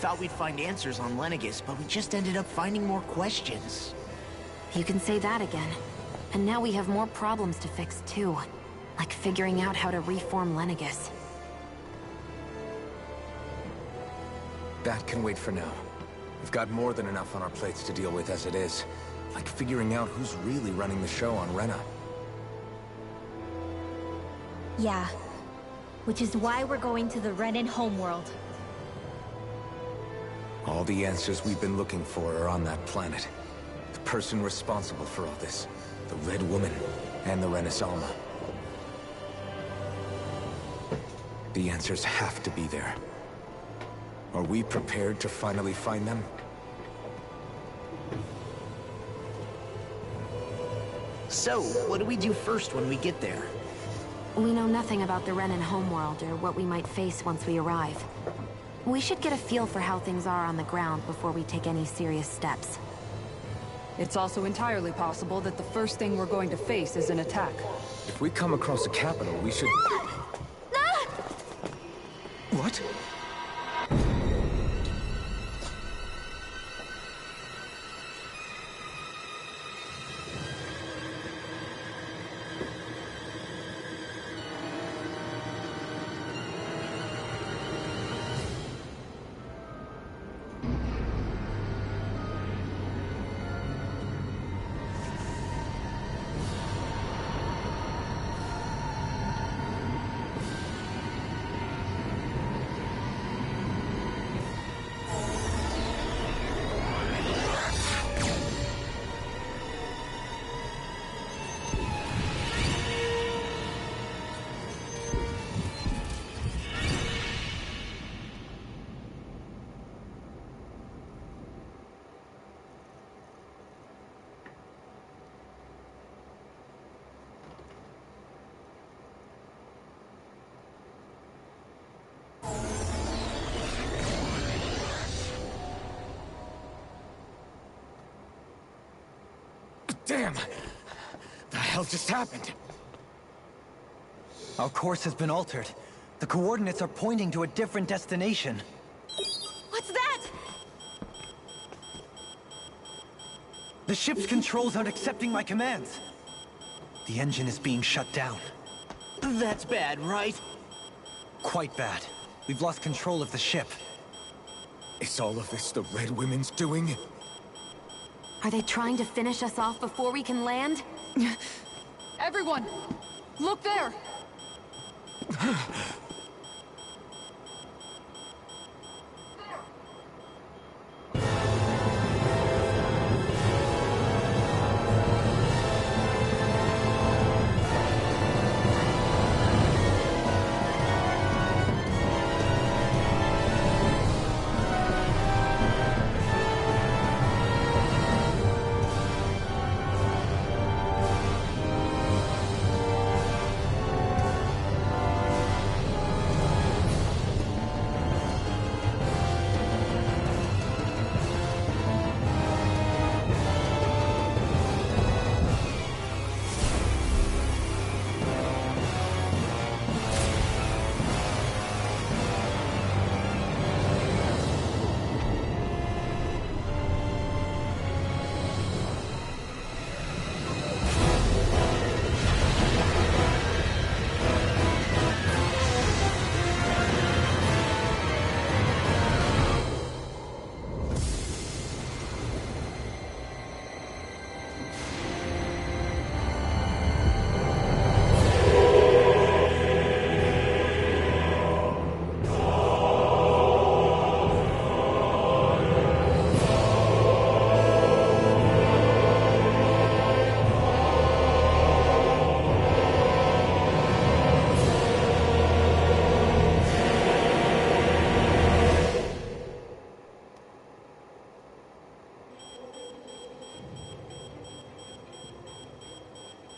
thought we'd find answers on Lenegis, but we just ended up finding more questions. You can say that again. And now we have more problems to fix too. Like figuring out how to reform Lenegis. That can wait for now. We've got more than enough on our plates to deal with as it is. Like figuring out who's really running the show on Rena. Yeah. Which is why we're going to the Renan homeworld. All the answers we've been looking for are on that planet. The person responsible for all this. The Red Woman and the Renaissance. The answers have to be there. Are we prepared to finally find them? So, what do we do first when we get there? We know nothing about the Renan homeworld or what we might face once we arrive. We should get a feel for how things are on the ground before we take any serious steps. It's also entirely possible that the first thing we're going to face is an attack. If we come across a capital, we should... What? Damn! The hell just happened? Our course has been altered. The coordinates are pointing to a different destination. What's that? The ship's controls aren't accepting my commands. The engine is being shut down. That's bad, right? Quite bad. We've lost control of the ship. Is all of this the Red Women's doing? Are they trying to finish us off before we can land? Everyone! Look there!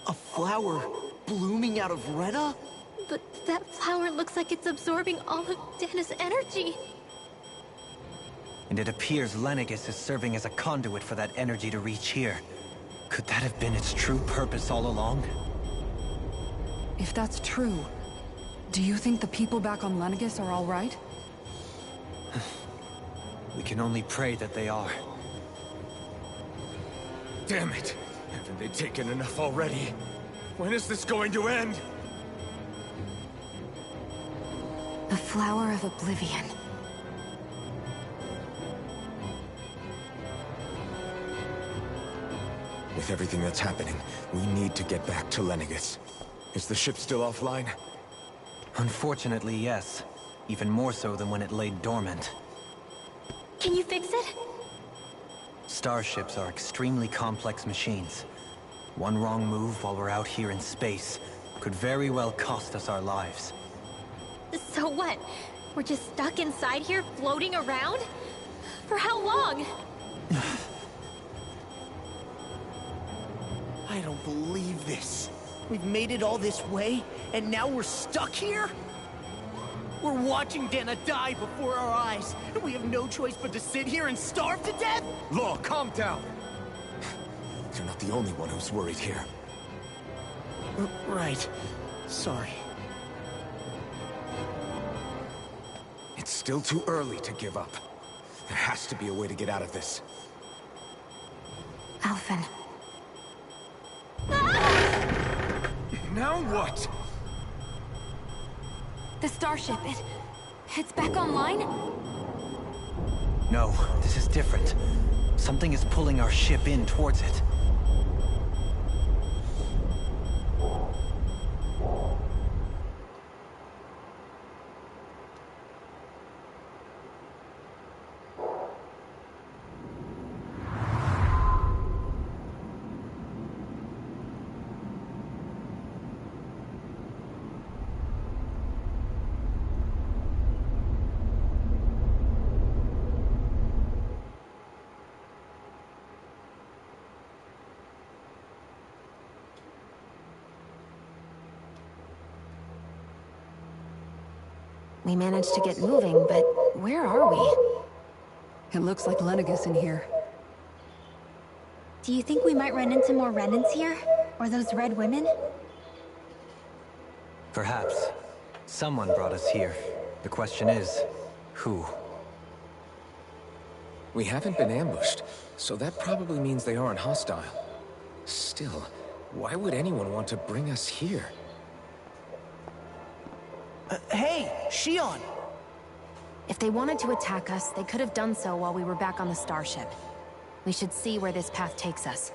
A flower blooming out of Rena? But that flower looks like it's absorbing all of Dana's energy. And it appears Lenegis is serving as a conduit for that energy to reach here. Could that have been its true purpose all along? If that's true, do you think the people back on Lenegis are all right? We can only pray that they are. Damn it! Haven't they taken enough already? When is this going to end? The Flower of Oblivion. With everything that's happening, we need to get back to Lenegis. Is the ship still offline? Unfortunately, yes. Even more so than when it lay dormant. Can you fix it? Starships are extremely complex machines. One wrong move while we're out here in space could very well cost us our lives. So what? We're just stuck inside here, floating around? For how long? I don't believe this. We've made it all this way, and now we're stuck here? We're watching Dana die before our eyes, and we have no choice but to sit here and starve to death? Law, calm down! You're not the only one who's worried here. Right. Sorry. It's still too early to give up. There has to be a way to get out of this. Alphen. Now what? The starship, it's back online? No, this is different. Something is pulling our ship in towards it. We managed to get moving, but where are we? It looks like Lenegis in here. Do you think we might run into more Renans here? Or those red women? Perhaps. Someone brought us here. The question is, who? We haven't been ambushed, so that probably means they aren't hostile. Still, why would anyone want to bring us here? Hey, Shion! If they wanted to attack us, they could have done so while we were back on the starship. We should see where this path takes us.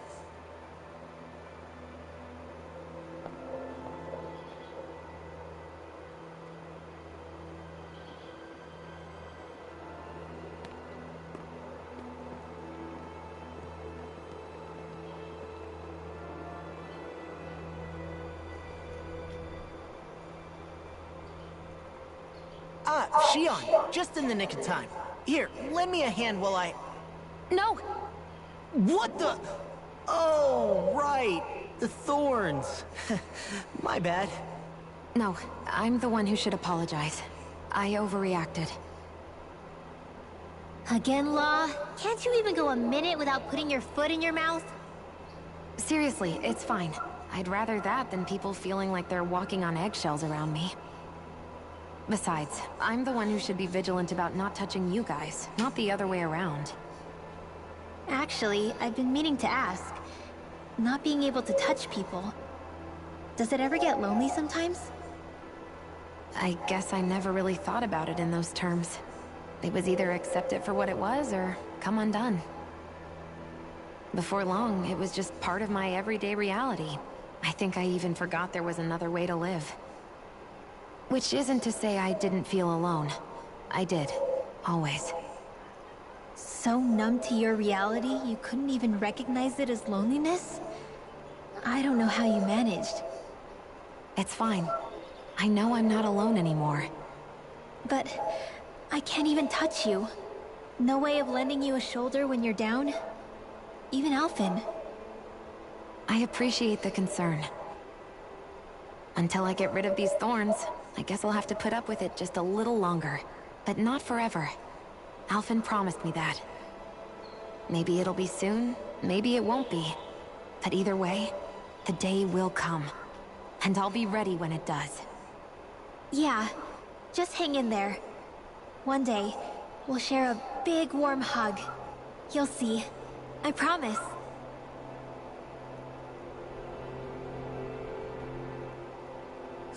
Shion, just in the nick of time. Here, lend me a hand while I... No! What the... Oh, right. The thorns. My bad. No, I'm the one who should apologize. I overreacted. Again, Law? Can't you even go a minute without putting your foot in your mouth? Seriously, it's fine. I'd rather that than people feeling like they're walking on eggshells around me. Besides, I'm the one who should be vigilant about not touching you guys, not the other way around. Actually, I've been meaning to ask. Not being able to touch people, does it ever get lonely sometimes? I guess I never really thought about it in those terms. It was either accept it for what it was, or come undone. Before long, it was just part of my everyday reality. I think I even forgot there was another way to live. Which isn't to say I didn't feel alone. I did. Always. So numb to your reality, you couldn't even recognize it as loneliness? I don't know how you managed. It's fine. I know I'm not alone anymore. But I can't even touch you. No way of lending you a shoulder when you're down? Even Alphen. I appreciate the concern. Until I get rid of these thorns, I guess I'll have to put up with it just a little longer. But not forever. Alphen promised me that. Maybe it'll be soon, maybe it won't be. But either way, the day will come. And I'll be ready when it does. Yeah, just hang in there. One day, we'll share a big warm hug. You'll see. I promise.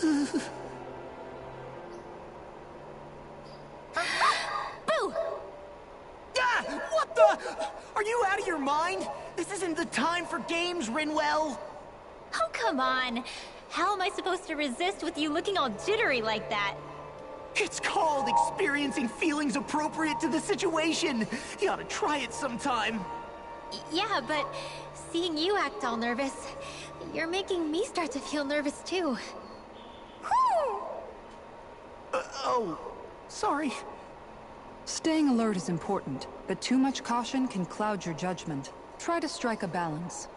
Boo! Ah! What the? Are you out of your mind? This isn't the time for games, Rinwell. Oh, come on. How am I supposed to resist with you looking all jittery like that? It's called experiencing feelings appropriate to the situation. You ought to try it sometime. Yeah, but seeing you act all nervous, you're making me start to feel nervous too. Whew! Oh, sorry. Staying alert is important, but too much caution can cloud your judgment. Try to strike a balance.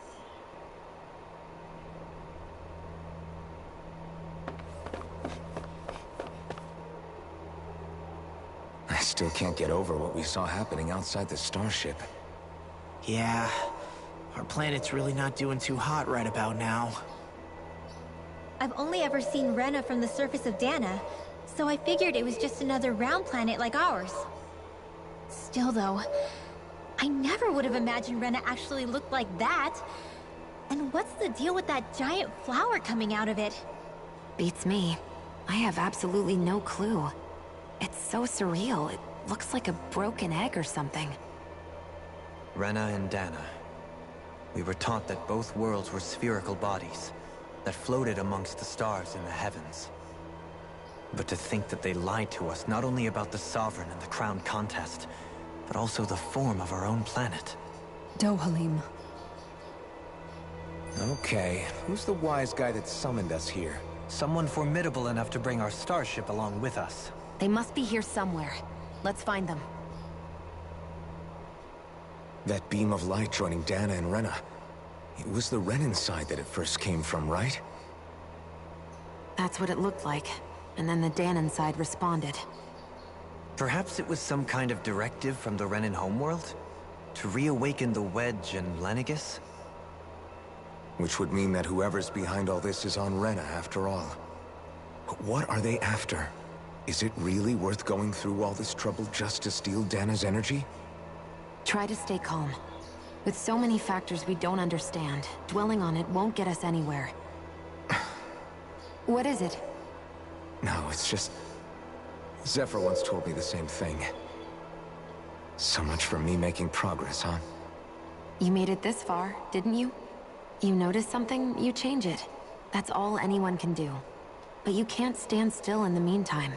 I still can't get over what we saw happening outside the starship. Yeah, our planet's really not doing too hot right about now. I've only ever seen Rena from the surface of Dana, so I figured it was just another round planet like ours. Still though, I never would have imagined Rena actually looked like that. And what's the deal with that giant flower coming out of it? Beats me. I have absolutely no clue. It's so surreal. It looks like a broken egg or something. Rena and Dana. We were taught that both worlds were spherical bodies that floated amongst the stars in the heavens. But to think that they lied to us not only about the Sovereign and the Crown contest, but also the form of our own planet. Dohalim. Okay, who's the wise guy that summoned us here? Someone formidable enough to bring our starship along with us. They must be here somewhere. Let's find them. That beam of light joining Dana and Rena. It was the Renan side that it first came from, right? That's what it looked like. And then the Danon side responded. Perhaps it was some kind of directive from the Renan homeworld? To reawaken the Wedge and Lenegis? Which would mean that whoever's behind all this is on Rena after all. But what are they after? Is it really worth going through all this trouble just to steal Dana's energy? Try to stay calm. With so many factors we don't understand, dwelling on it won't get us anywhere. What is it? No, it's just... Zephyr once told me the same thing. So much for me making progress, huh? You made it this far, didn't you? You notice something, you change it. That's all anyone can do. But you can't stand still in the meantime.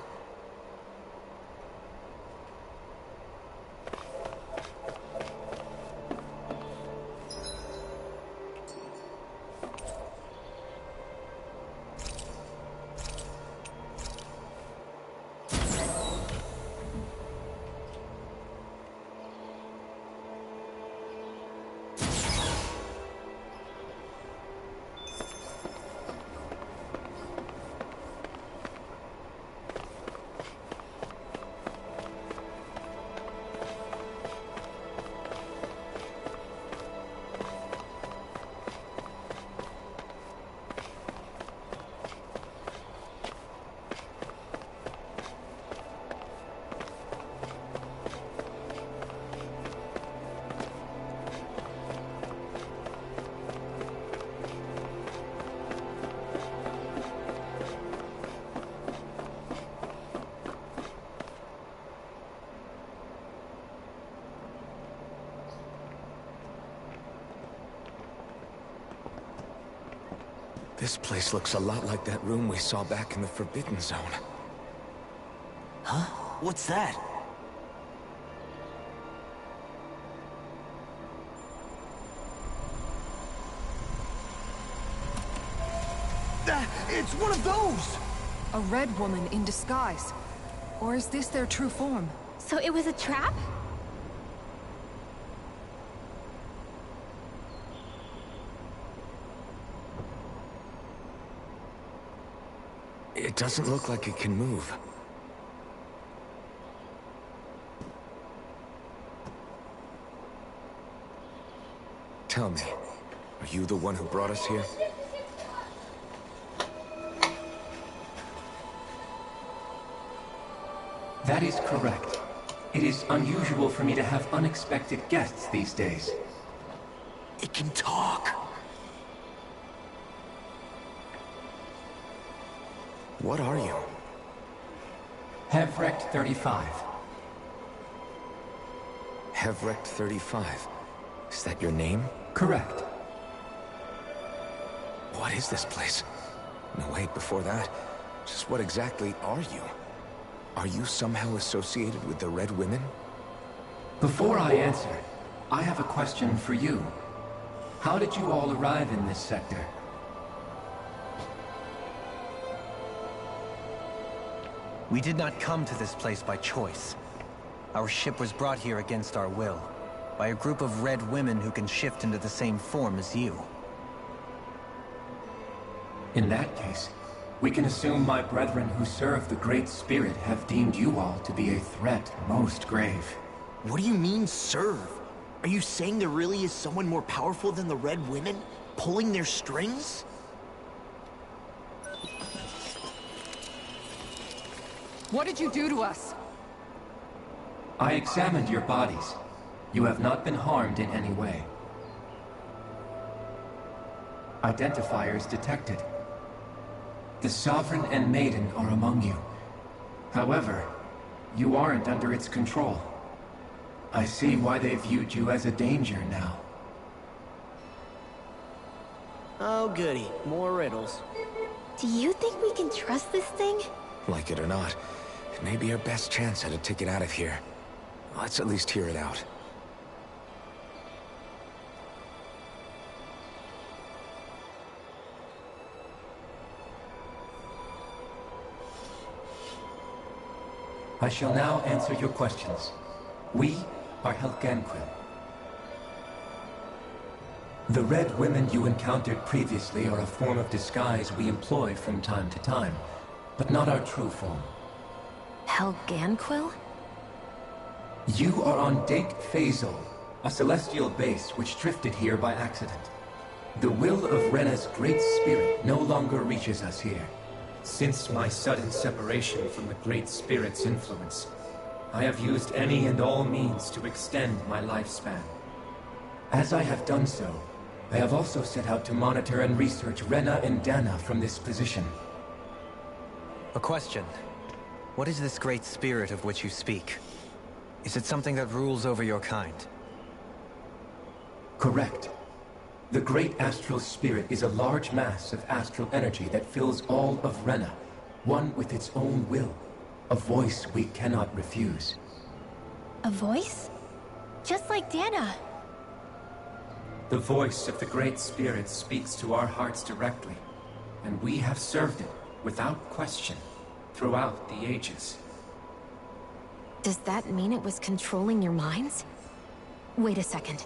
This place looks a lot like that room we saw back in the Forbidden Zone. Huh? What's that? It's one of those! A red woman in disguise. Or is this their true form? So it was a trap? It doesn't look like it can move. Tell me, are you the one who brought us here? That is correct. It is unusual for me to have unexpected guests these days. It can talk. What are you? HellCry35. HellCry35. Is that your name? Correct. What is this place? No, wait, before that, just what exactly are you? Are you somehow associated with the Red Women? Before I answer, I have a question for you. How did you all arrive in this sector? We did not come to this place by choice. Our ship was brought here against our will, by a group of red women who can shift into the same form as you. In that case, we can assume my brethren who serve the Great Spirit have deemed you all to be a threat most grave. What do you mean, serve? Are you saying there really is someone more powerful than the Red Women, pulling their strings? What did you do to us? I examined your bodies. You have not been harmed in any way. Identifiers detected. The Sovereign and Maiden are among you. However, you aren't under its control. I see why they viewed you as a danger now. Oh goody, more riddles. Do you think we can trust this thing? Like it or not, it may be our best chance at a ticket out of here. Let's at least hear it out. I shall now answer your questions. We are HellCryEvil. The Red Women you encountered previously are a form of disguise we employ from time to time, but not our true form. HellCryEvil? You are on Dake Phasal, a celestial base which drifted here by accident. The will of Rena's great spirit no longer reaches us here. Since my sudden separation from the Great Spirit's influence, I have used any and all means to extend my lifespan. As I have done so, I have also set out to monitor and research Rena and Dana from this position. A question. What is this great spirit of which you speak? Is it something that rules over your kind? Correct. The Great Astral Spirit is a large mass of astral energy that fills all of Rena, one with its own will, a voice we cannot refuse. A voice? Just like Dana. The voice of the Great Spirit speaks to our hearts directly, and we have served it without question throughout the ages. Does that mean it was controlling your minds? Wait a second.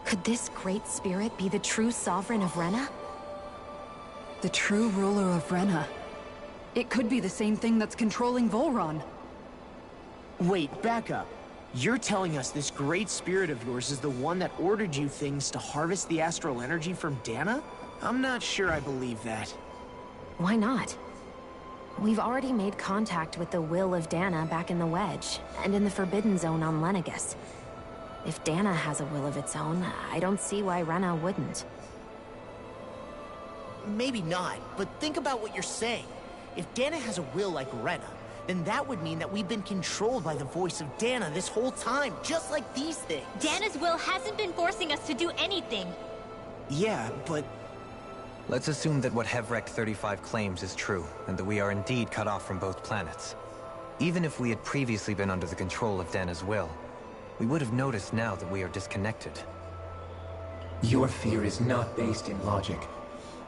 Could this great spirit be the true sovereign of Rena? The true ruler of Rena. It could be the same thing that's controlling Volron. Wait, back up. You're telling us this great spirit of yours is the one that ordered you things to harvest the astral energy from Dana? I'm not sure I believe that. Why not? We've already made contact with the will of Dana back in the Wedge, and in the Forbidden Zone on Lenegus. If Dana has a will of its own, I don't see why Rena wouldn't. Maybe not, but think about what you're saying. If Dana has a will like Rena, then that would mean that we've been controlled by the voice of Dana this whole time, just like these things. Dana's will hasn't been forcing us to do anything. Yeah, but... Let's assume that what HellCry35 claims is true, and that we are indeed cut off from both planets. Even if we had previously been under the control of Dana's will, we would have noticed now that we are disconnected. Your fear is not based in logic.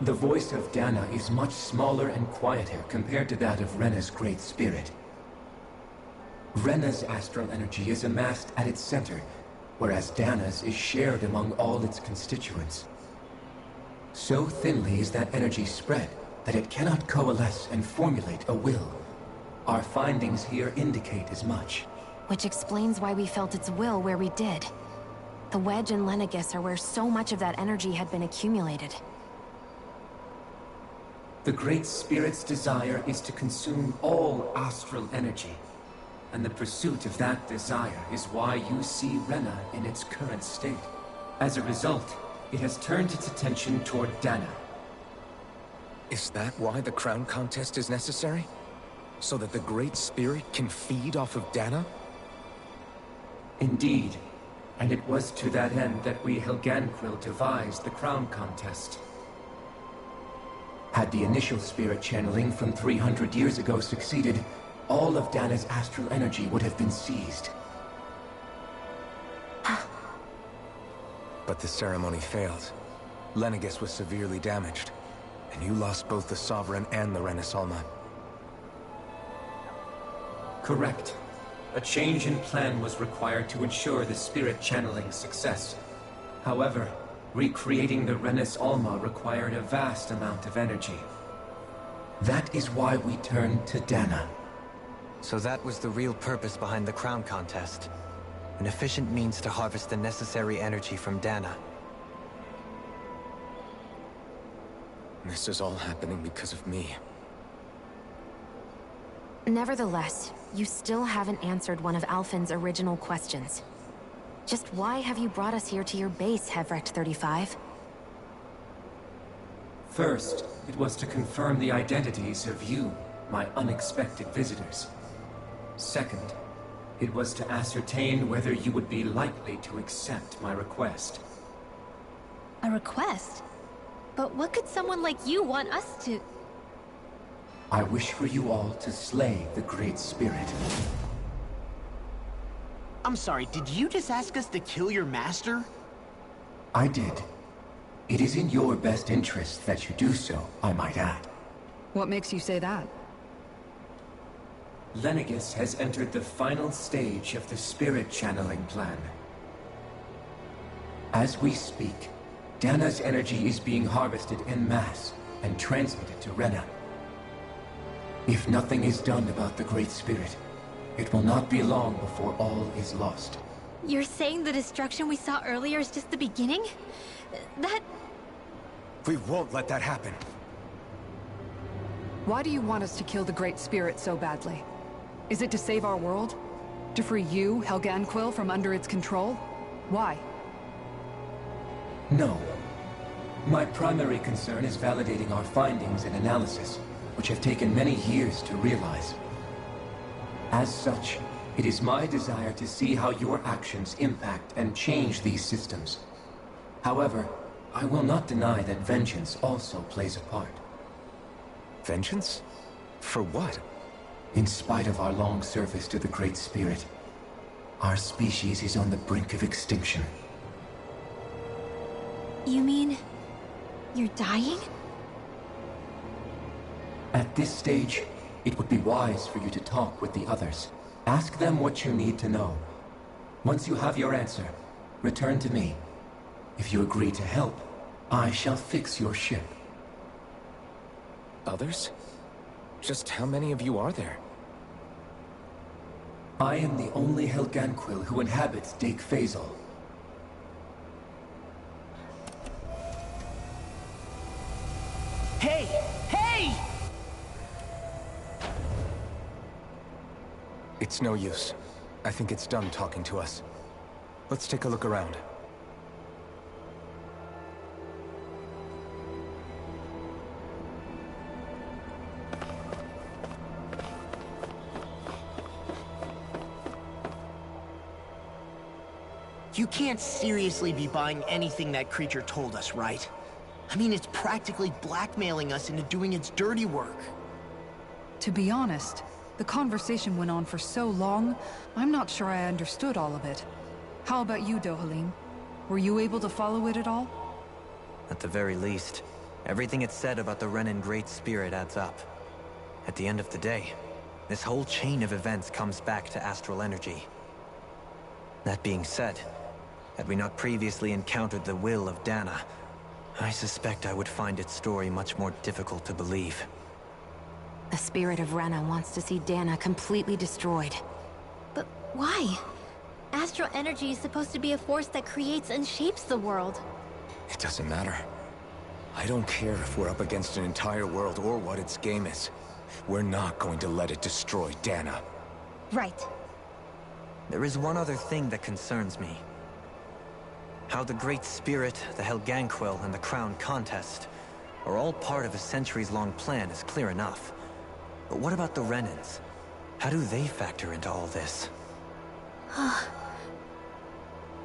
The voice of Dana is much smaller and quieter compared to that of Rena's great spirit. Rena's astral energy is amassed at its center, whereas Dana's is shared among all its constituents. So thinly is that energy spread that it cannot coalesce and formulate a will. Our findings here indicate as much. Which explains why we felt its will where we did. The Wedge and Lenegus are where so much of that energy had been accumulated. The Great Spirit's desire is to consume all astral energy. and the pursuit of that desire is why you see Rena in its current state. As a result, it has turned its attention toward Dana. Is that why the crown contest is necessary? So that the Great Spirit can feed off of Dana? Indeed. And it was to that end that we HellCryEvil devised the crown contest. Had the initial spirit channeling from 300 years ago succeeded, all of Dana's astral energy would have been seized. But the ceremony failed. Lenegis was severely damaged, and you lost both the Sovereign and the Renasalma. Correct. A change in plan was required to ensure the spirit channeling success. However, recreating the Renis Alma required a vast amount of energy. That is why we turned to Dana. So that was the real purpose behind the crown contest. An efficient means to harvest the necessary energy from Dana. This is all happening because of me. Nevertheless, you still haven't answered one of Alphen's original questions. Just why have you brought us here to your base, HellCry35? First, it was to confirm the identities of you, my unexpected visitors. Second, it was to ascertain whether you would be likely to accept my request. A request? But what could someone like you want us to... I wish for you all to slay the Great Spirit. I'm sorry, did you just ask us to kill your master? I did. It is in your best interest that you do so, I might add. What makes you say that? Lenegis has entered the final stage of the spirit channeling plan. As we speak, Dana's energy is being harvested en masse and transmitted to Rena. If nothing is done about the Great Spirit, it will not be long before all is lost. You're saying the destruction we saw earlier is just the beginning? That... We won't let that happen. Why do you want us to kill the Great Spirit so badly? Is it to save our world? To free you, HellCryEvil, from under its control? Why? No. My primary concern is validating our findings and analysis, which have taken many years to realize. As such, it is my desire to see how your actions impact and change these systems. However, I will not deny that vengeance also plays a part. Vengeance? For what? In spite of our long service to the Great Spirit, our species is on the brink of extinction. You mean... you're dying? At this stage, it would be wise for you to talk with the others. Ask them what you need to know. Once you have your answer, return to me. If you agree to help, I shall fix your ship. Others? Just how many of you are there? I am the only HellCryEvil who inhabits Diffusion. Hey! Hey! It's no use. I think it's done talking to us. Let's take a look around. You can't seriously be buying anything that creature told us, right? I mean, it's practically blackmailing us into doing its dirty work. To be honest, the conversation went on for so long, I'm not sure I understood all of it. How about you, Dohalim? Were you able to follow it at all? At the very least, everything it said about the Renan Great Spirit adds up. At the end of the day, this whole chain of events comes back to astral energy. That being said, had we not previously encountered the will of Dana, I suspect I would find its story much more difficult to believe. The spirit of Rena wants to see Dana completely destroyed. But why? Astral energy is supposed to be a force that creates and shapes the world. It doesn't matter. I don't care if we're up against an entire world or what its game is. We're not going to let it destroy Dana. Right. There is one other thing that concerns me. How the Great Spirit, the HellCryEvil, and the Crown Contest are all part of a centuries-long plan is clear enough. But what about the Renans? How do they factor into all this?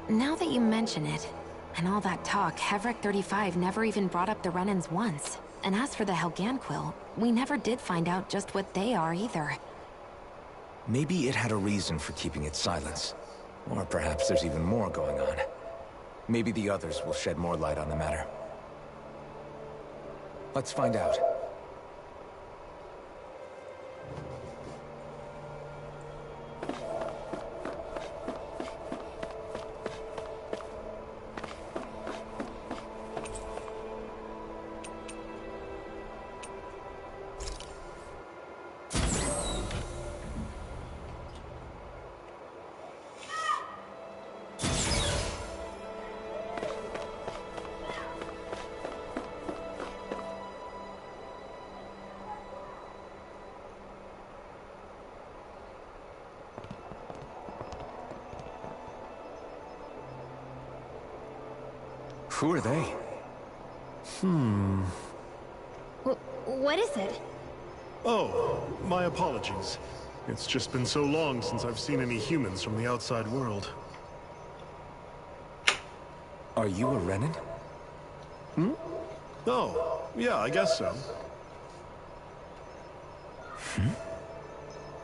Now that you mention it, and all that talk, HellCry35 never even brought up the Renans once. And as for the HellCryEvil, we never did find out just what they are either. Maybe it had a reason for keeping its silence. Or perhaps there's even more going on. Maybe the others will shed more light on the matter. Let's find out. Who are they? What is it? Oh, my apologies. It's just been so long since I've seen any humans from the outside world. Are you a Renan? Oh, yeah, I guess so.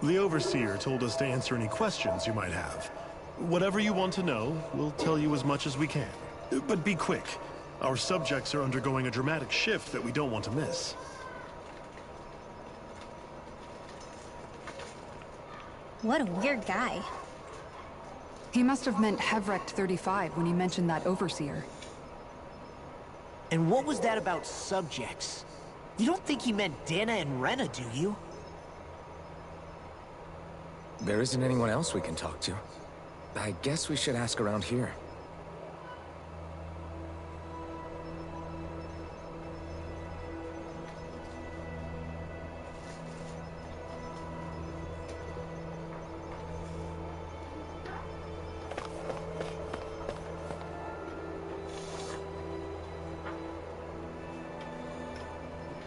The Overseer told us to answer any questions you might have. Whatever you want to know, we'll tell you as much as we can. But be quick. Our subjects are undergoing a dramatic shift that we don't want to miss. What a weird guy. He must have meant HellCry35 when he mentioned that Overseer. And what was that about subjects? You don't think he meant Dana and Rena, do you? There isn't anyone else we can talk to. I guess we should ask around here.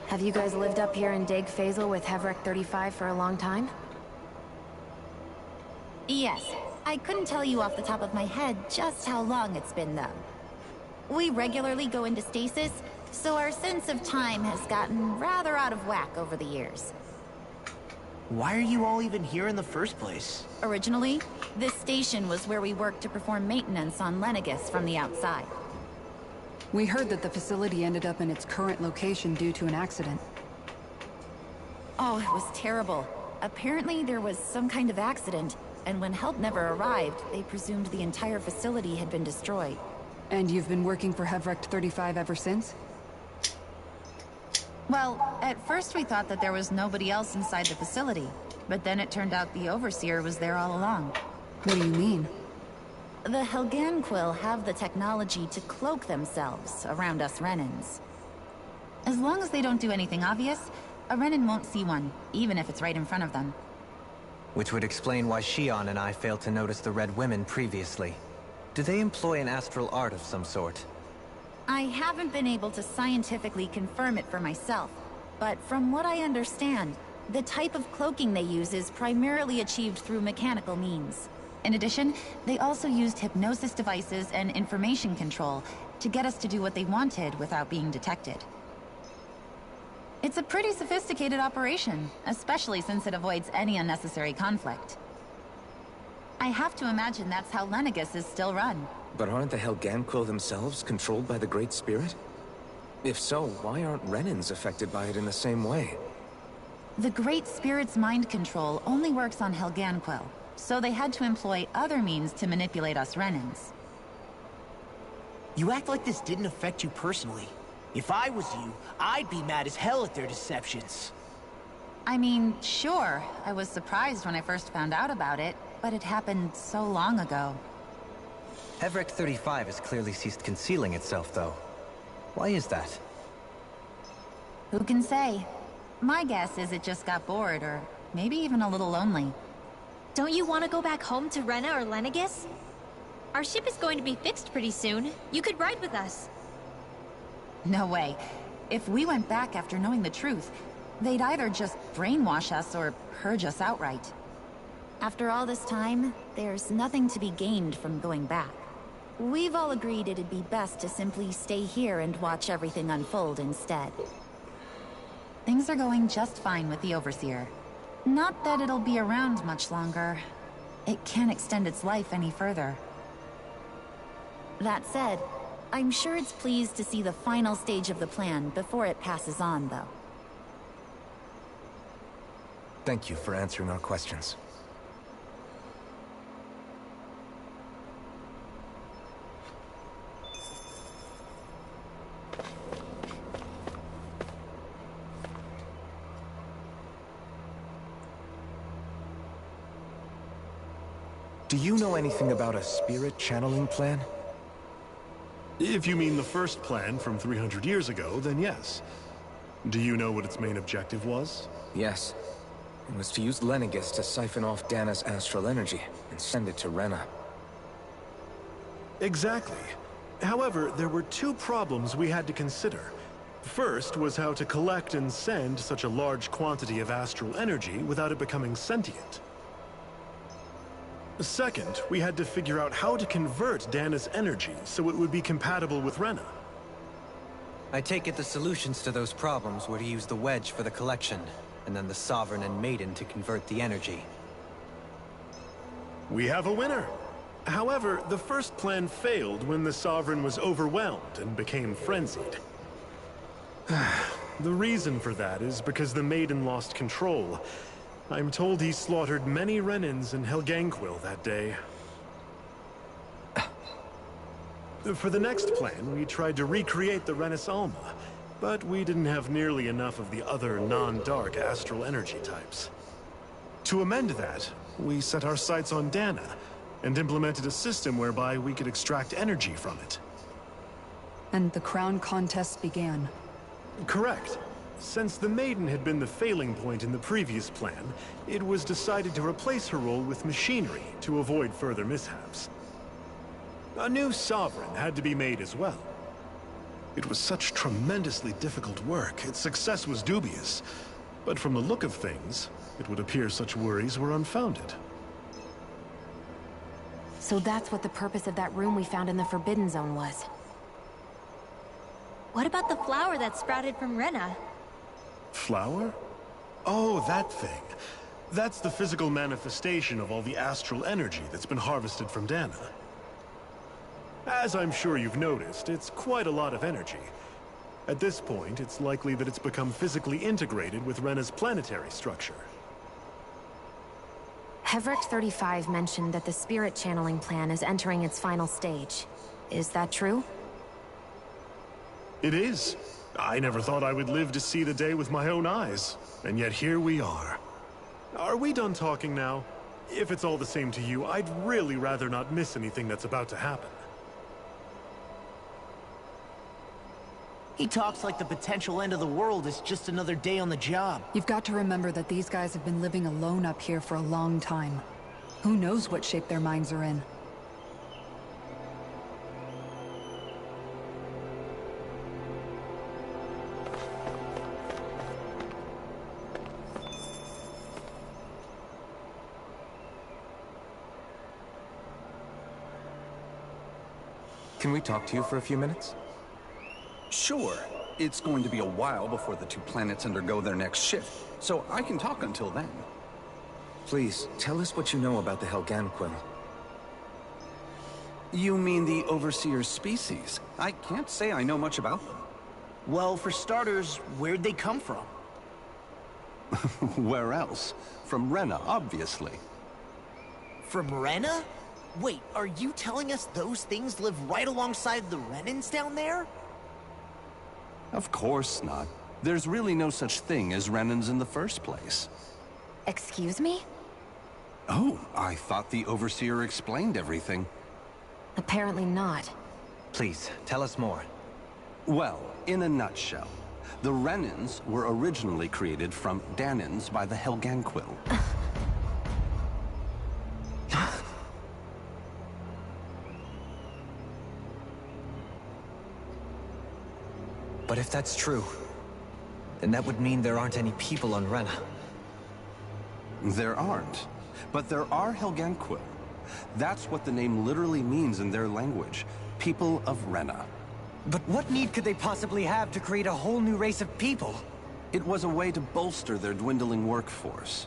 Have you guys lived up here in Dig Faisal with HellCry35 for a long time? Yes. I couldn't tell you off the top of my head just how long it's been, though. We regularly go into stasis, so our sense of time has gotten rather out of whack over the years. Why are you all even here in the first place? Originally, this station was where we worked to perform maintenance on Lenegus from the outside. We heard that the facility ended up in its current location due to an accident. Oh, it was terrible. Apparently there was some kind of accident, and when help never arrived, they presumed the entire facility had been destroyed. And you've been working for HellCry35 ever since? Well, at first we thought that there was nobody else inside the facility, but then it turned out the Overseer was there all along. What do you mean? The HellCryEvil have the technology to cloak themselves around us Renans. As long as they don't do anything obvious, a Renan won't see one, even if it's right in front of them. Which would explain why Shion and I failed to notice the Red Women previously. Do they employ an astral art of some sort? I haven't been able to scientifically confirm it for myself, but from what I understand, the type of cloaking they use is primarily achieved through mechanical means. In addition, they also used hypnosis devices and information control to get us to do what they wanted without being detected. It's a pretty sophisticated operation, especially since it avoids any unnecessary conflict. I have to imagine that's how Lenegus is still run. But aren't the HellCryEvil themselves controlled by the Great Spirit? If so, why aren't Renans affected by it in the same way? The Great Spirit's mind control only works on HellCryEvil, so they had to employ other means to manipulate us Renans. You act like this didn't affect you personally. If I was you, I'd be mad as hell at their deceptions. I mean, sure, I was surprised when I first found out about it, but it happened so long ago. HellCry35 has clearly ceased concealing itself, though. Why is that? Who can say? My guess is it just got bored, or maybe even a little lonely. Don't you want to go back home to Rena or Lenegis? Our ship is going to be fixed pretty soon. You could ride with us. No way. If we went back after knowing the truth, they'd either just brainwash us or purge us outright. After all this time, there's nothing to be gained from going back. We've all agreed it'd be best to simply stay here and watch everything unfold instead. Things are going just fine with the Overseer. Not that it'll be around much longer. It can't extend its life any further. That said, I'm sure it's pleased to see the final stage of the plan before it passes on, though. Thank you for answering our questions. Do you know anything about a spirit channeling plan? If you mean the first plan from 300 years ago, then yes. Do you know what its main objective was? Yes. It was to use Lenegis to siphon off Dana's astral energy and send it to Rena. Exactly. However, there were two problems we had to consider. First was how to collect and send such a large quantity of astral energy without it becoming sentient. Second, we had to figure out how to convert Dana's energy so it would be compatible with Rena. I take it the solutions to those problems were to use the wedge for the collection, and then the Sovereign and Maiden to convert the energy. We have a winner! However, the first plan failed when the Sovereign was overwhelmed and became frenzied. The reason for that is because the Maiden lost control. I'm told he slaughtered many Renans in HellCryEvil that day. For the next plan, we tried to recreate the Renis Alma, but we didn't have nearly enough of the other non-dark astral energy types. To amend that, we set our sights on Dana, and implemented a system whereby we could extract energy from it. And the crown contest began. Correct. Since the Maiden had been the failing point in the previous plan, it was decided to replace her role with machinery to avoid further mishaps. A new Sovereign had to be made as well. It was such tremendously difficult work, its success was dubious. But from the look of things, it would appear such worries were unfounded. So that's what the purpose of that room we found in the Forbidden Zone was. What about the flower that sprouted from Rena? Flower? Oh, that thing. That's the physical manifestation of all the astral energy that's been harvested from Dana. As I'm sure you've noticed, it's quite a lot of energy. At this point, it's likely that it's become physically integrated with Rena's planetary structure. Hevric 35 mentioned that the spirit channeling plan is entering its final stage. Is that true? It is. I never thought I would live to see the day with my own eyes, and yet here we are. Are we done talking now? If it's all the same to you, I'd really rather not miss anything that's about to happen. He talks like the potential end of the world is just another day on the job. You've got to remember that these guys have been living alone up here for a long time. Who knows what shape their minds are in? Can we talk to you for a few minutes? Sure. It's going to be a while before the two planets undergo their next shift, so I can talk until then. Please, tell us what you know about the HellCryEvil. You mean the Overseer's species? I can't say I know much about them. Well, for starters, where'd they come from? Where else? From Rena, obviously. From Rena? Wait, are you telling us those things live right alongside the Renans down there? Of course not. There's really no such thing as Renans in the first place. Excuse me? Oh, I thought the Overseer explained everything. Apparently not. Please, tell us more. Well, in a nutshell, the Renans were originally created from Danans by the HellCryEvil. But if that's true, then that would mean there aren't any people on Rena. There aren't. But there are HellCryEvil. That's what the name literally means in their language. People of Rena. But what need could they possibly have to create a whole new race of people? It was a way to bolster their dwindling workforce.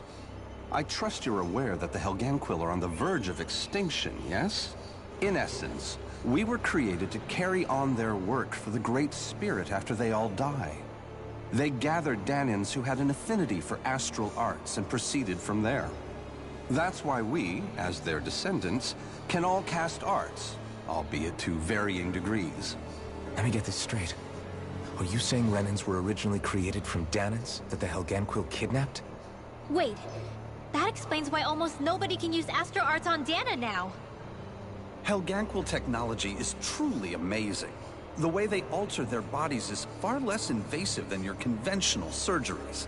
I trust you're aware that the HellCryEvil are on the verge of extinction, yes? In essence, we were created to carry on their work for the Great Spirit after they all die. They gathered Danans who had an affinity for astral arts and proceeded from there. That's why we, as their descendants, can all cast arts, albeit to varying degrees. Let me get this straight. Are you saying Renans were originally created from Danans that the HellCryEvil kidnapped? Wait, that explains why almost nobody can use astral arts on Dana now. HellCryEvil technology is truly amazing. The way they alter their bodies is far less invasive than your conventional surgeries.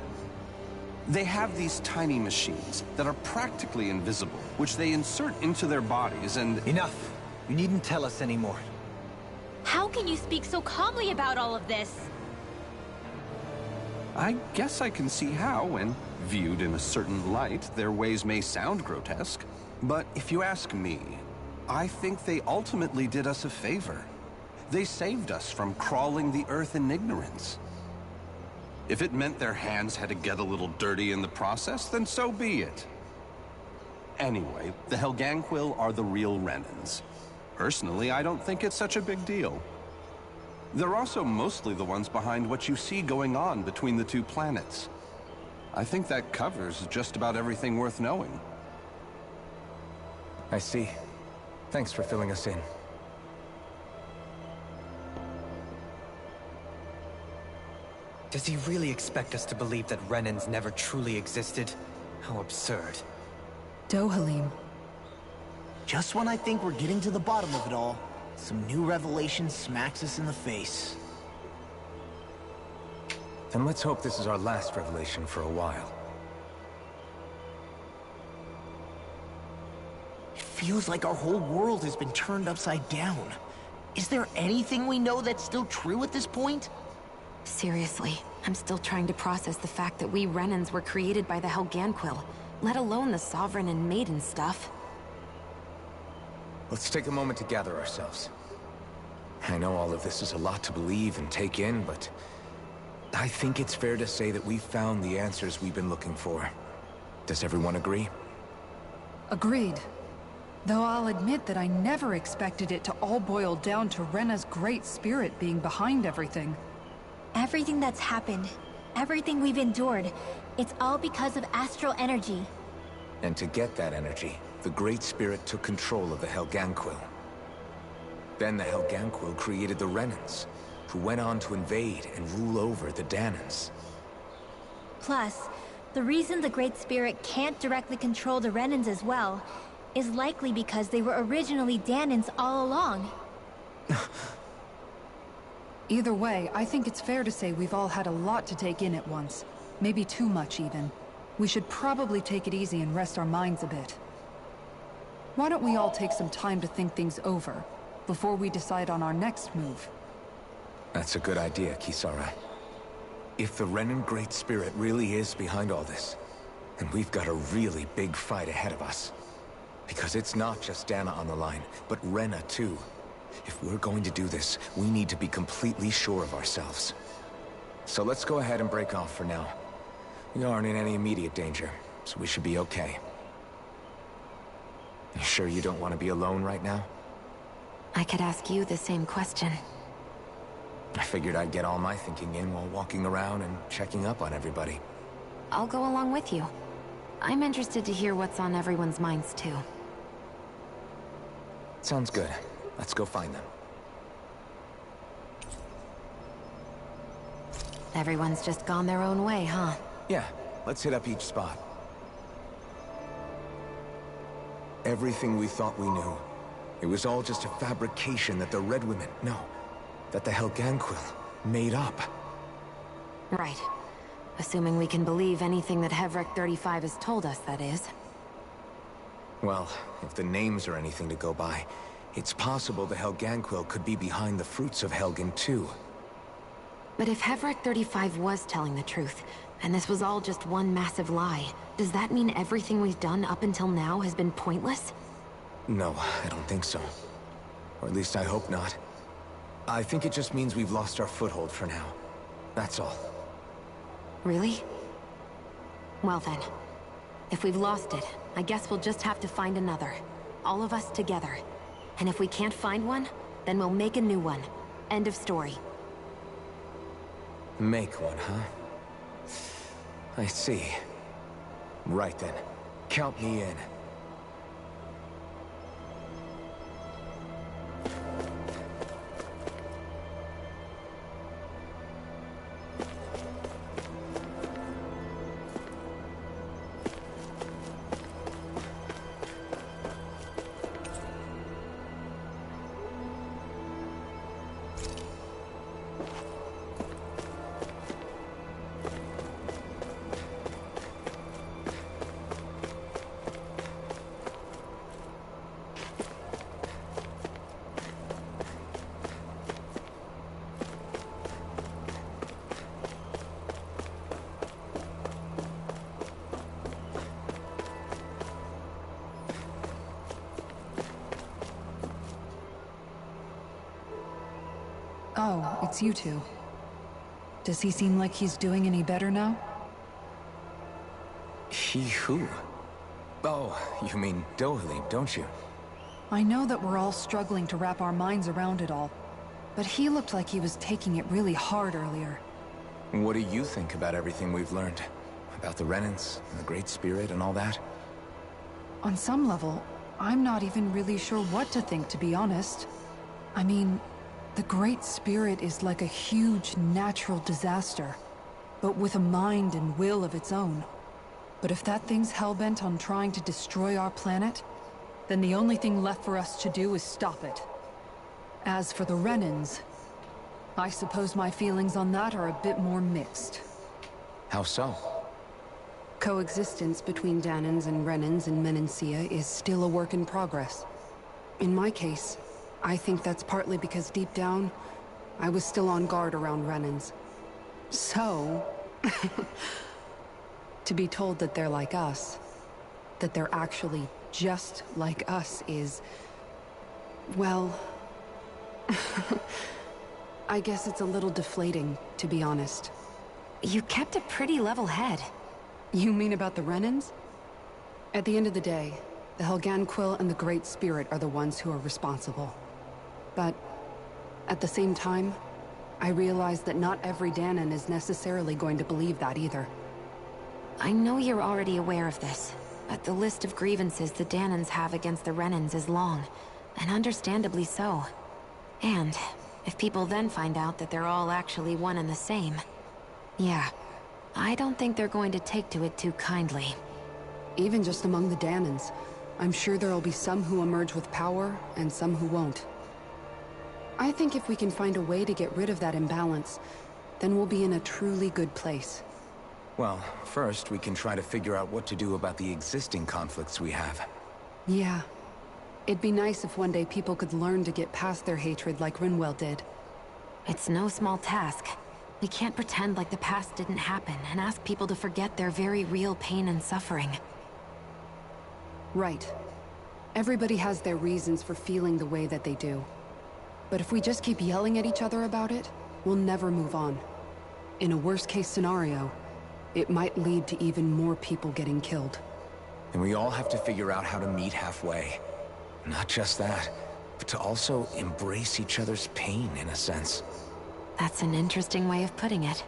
They have these tiny machines that are practically invisible, which they insert into their bodies and... Enough! You needn't tell us anymore. How can you speak so calmly about all of this? I guess I can see how, when viewed in a certain light, their ways may sound grotesque. But if you ask me, I think they ultimately did us a favor. They saved us from crawling the earth in ignorance. If it meant their hands had to get a little dirty in the process, then so be it. Anyway, the HellCryEvil are the real Renans. Personally, I don't think it's such a big deal. They're also mostly the ones behind what you see going on between the two planets. I think that covers just about everything worth knowing. I see. Thanks for filling us in. Does he really expect us to believe that Renans never truly existed? How absurd. Dohalim. Just when I think we're getting to the bottom of it all, some new revelation smacks us in the face. Then let's hope this is our last revelation for a while. It feels like our whole world has been turned upside down. Is there anything we know that's still true at this point? Seriously, I'm still trying to process the fact that we Renans were created by the HellCryEvil, let alone the Sovereign and Maiden stuff. Let's take a moment to gather ourselves. I know all of this is a lot to believe and take in, but I think it's fair to say that we've found the answers we've been looking for. Does everyone agree? Agreed. Though I'll admit that I never expected it to all boil down to Rena's Great Spirit being behind everything. Everything that's happened, everything we've endured, it's all because of astral energy. And to get that energy, the Great Spirit took control of the HellCryEvil. Then the HellCryEvil created the Renans, who went on to invade and rule over the Danans. Plus, the reason the Great Spirit can't directly control the Renans as well is likely because they were originally Danans all along. Either way, I think it's fair to say we've all had a lot to take in at once. Maybe too much, even. We should probably take it easy and rest our minds a bit. Why don't we all take some time to think things over, before we decide on our next move? That's a good idea, Kisara. If the Renan Great Spirit really is behind all this, then we've got a really big fight ahead of us. Because it's not just Dana on the line, but Rena too. If we're going to do this, we need to be completely sure of ourselves. So let's go ahead and break off for now. We aren't in any immediate danger, so we should be okay. You sure you don't want to be alone right now? I could ask you the same question. I figured I'd get all my thinking in while walking around and checking up on everybody. I'll go along with you. I'm interested to hear what's on everyone's minds too. Sounds good. Let's go find them. Everyone's just gone their own way, huh? Yeah, let's hit up each spot. Everything we thought we knew, it was all just a fabrication that the Red Women, no, that the HellCryEvil made up. Right. Assuming we can believe anything that HellCry35 has told us, that is. Well, if the names are anything to go by, it's possible the HellCryEvil could be behind the fruits of Helgen too. But if Hevric 35 was telling the truth, and this was all just one massive lie, does that mean everything we've done up until now has been pointless? No, I don't think so. Or at least I hope not. I think it just means we've lost our foothold for now. That's all. Really? Well then, if we've lost it, I guess we'll just have to find another. All of us together. And if we can't find one, then we'll make a new one. End of story. Make one, huh? I see. Right then. Count me in. Oh, it's you two. Does he seem like he's doing any better now? He who? Oh, you mean Dohalim, don't you? I know that we're all struggling to wrap our minds around it all, but he looked like he was taking it really hard earlier. What do you think about everything we've learned? About the Renans, and the Great Spirit, and all that? On some level, I'm not even really sure what to think, to be honest. I mean, the Great Spirit is like a huge natural disaster, but with a mind and will of its own. But if that thing's hellbent on trying to destroy our planet, then the only thing left for us to do is stop it. As for the Renans, I suppose my feelings on that are a bit more mixed. How so? Coexistence between Danans and Renans in Menancia is still a work in progress. In my case, I think that's partly because deep down, I was still on guard around Renans. So, to be told that they're like us, that they're actually just like us is, well, I guess it's a little deflating, to be honest. You kept a pretty level head. You mean about the Renans? At the end of the day, the Helganquil and the Great Spirit are the ones who are responsible. But at the same time, I realize that not every Danan is necessarily going to believe that either. I know you're already aware of this, but the list of grievances the Danans have against the Renans is long, and understandably so. And if people then find out that they're all actually one and the same, yeah, I don't think they're going to take to it too kindly. Even just among the Danans, I'm sure there'll be some who emerge with power, and some who won't. I think if we can find a way to get rid of that imbalance, then we'll be in a truly good place. Well, first we can try to figure out what to do about the existing conflicts we have. Yeah. It'd be nice if one day people could learn to get past their hatred like Rinwell did. It's no small task. We can't pretend like the past didn't happen and ask people to forget their very real pain and suffering. Right. Everybody has their reasons for feeling the way that they do. But if we just keep yelling at each other about it, we'll never move on. In a worst-case scenario, it might lead to even more people getting killed. And we all have to figure out how to meet halfway. Not just that, but to also embrace each other's pain, in a sense. That's an interesting way of putting it.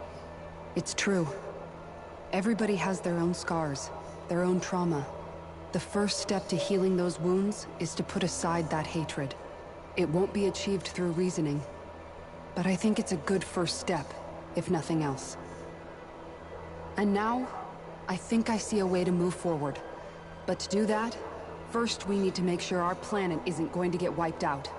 It's true. Everybody has their own scars, their own trauma. The first step to healing those wounds is to put aside that hatred. It won't be achieved through reasoning, but I think it's a good first step, if nothing else. And now, I think I see a way to move forward. But to do that, first we need to make sure our planet isn't going to get wiped out.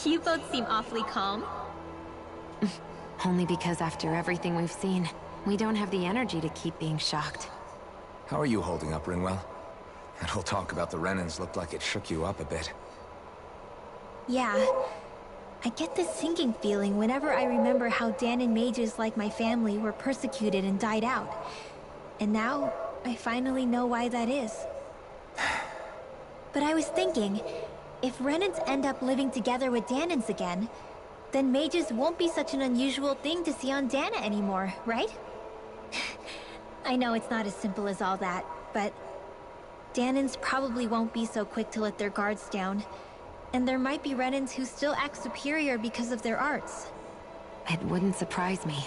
You both seem awfully calm. Only because after everything we've seen, we don't have the energy to keep being shocked. How are you holding up, Rinwell? That whole talk about the Renans looked like it shook you up a bit. Yeah. I get this sinking feeling whenever I remember how Danon mages like my family were persecuted and died out. And now, I finally know why that is. But I was thinking, if Renans end up living together with Danons again, then mages won't be such an unusual thing to see on Dana anymore, right? I know it's not as simple as all that, but Danons probably won't be so quick to let their guards down. And there might be Renans who still act superior because of their arts. It wouldn't surprise me.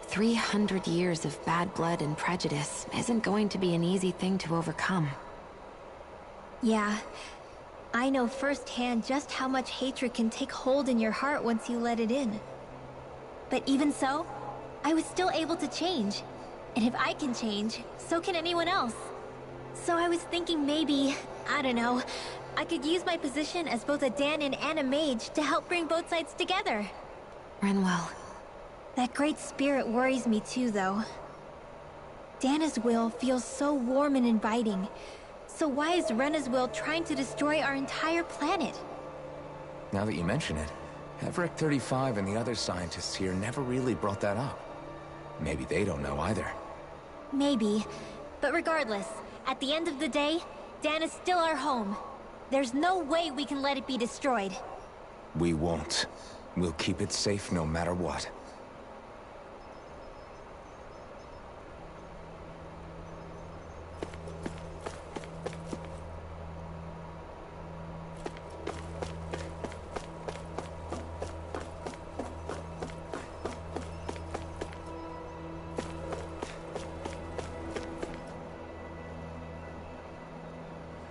300 years of bad blood and prejudice isn't going to be an easy thing to overcome. Yeah. I know firsthand just how much hatred can take hold in your heart once you let it in. But even so, I was still able to change. And if I can change, so can anyone else. So I was thinking maybe, I don't know, I could use my position as both a Danon and a mage to help bring both sides together. Rinwell. That great spirit worries me too, though. Dana's will feels so warm and inviting. So why is Rena's will trying to destroy our entire planet? Now that you mention it, Everett 35 and the other scientists here never really brought that up. Maybe they don't know either. Maybe. But regardless, at the end of the day, Dana's still our home. There's no way we can let it be destroyed. We won't. We'll keep it safe no matter what.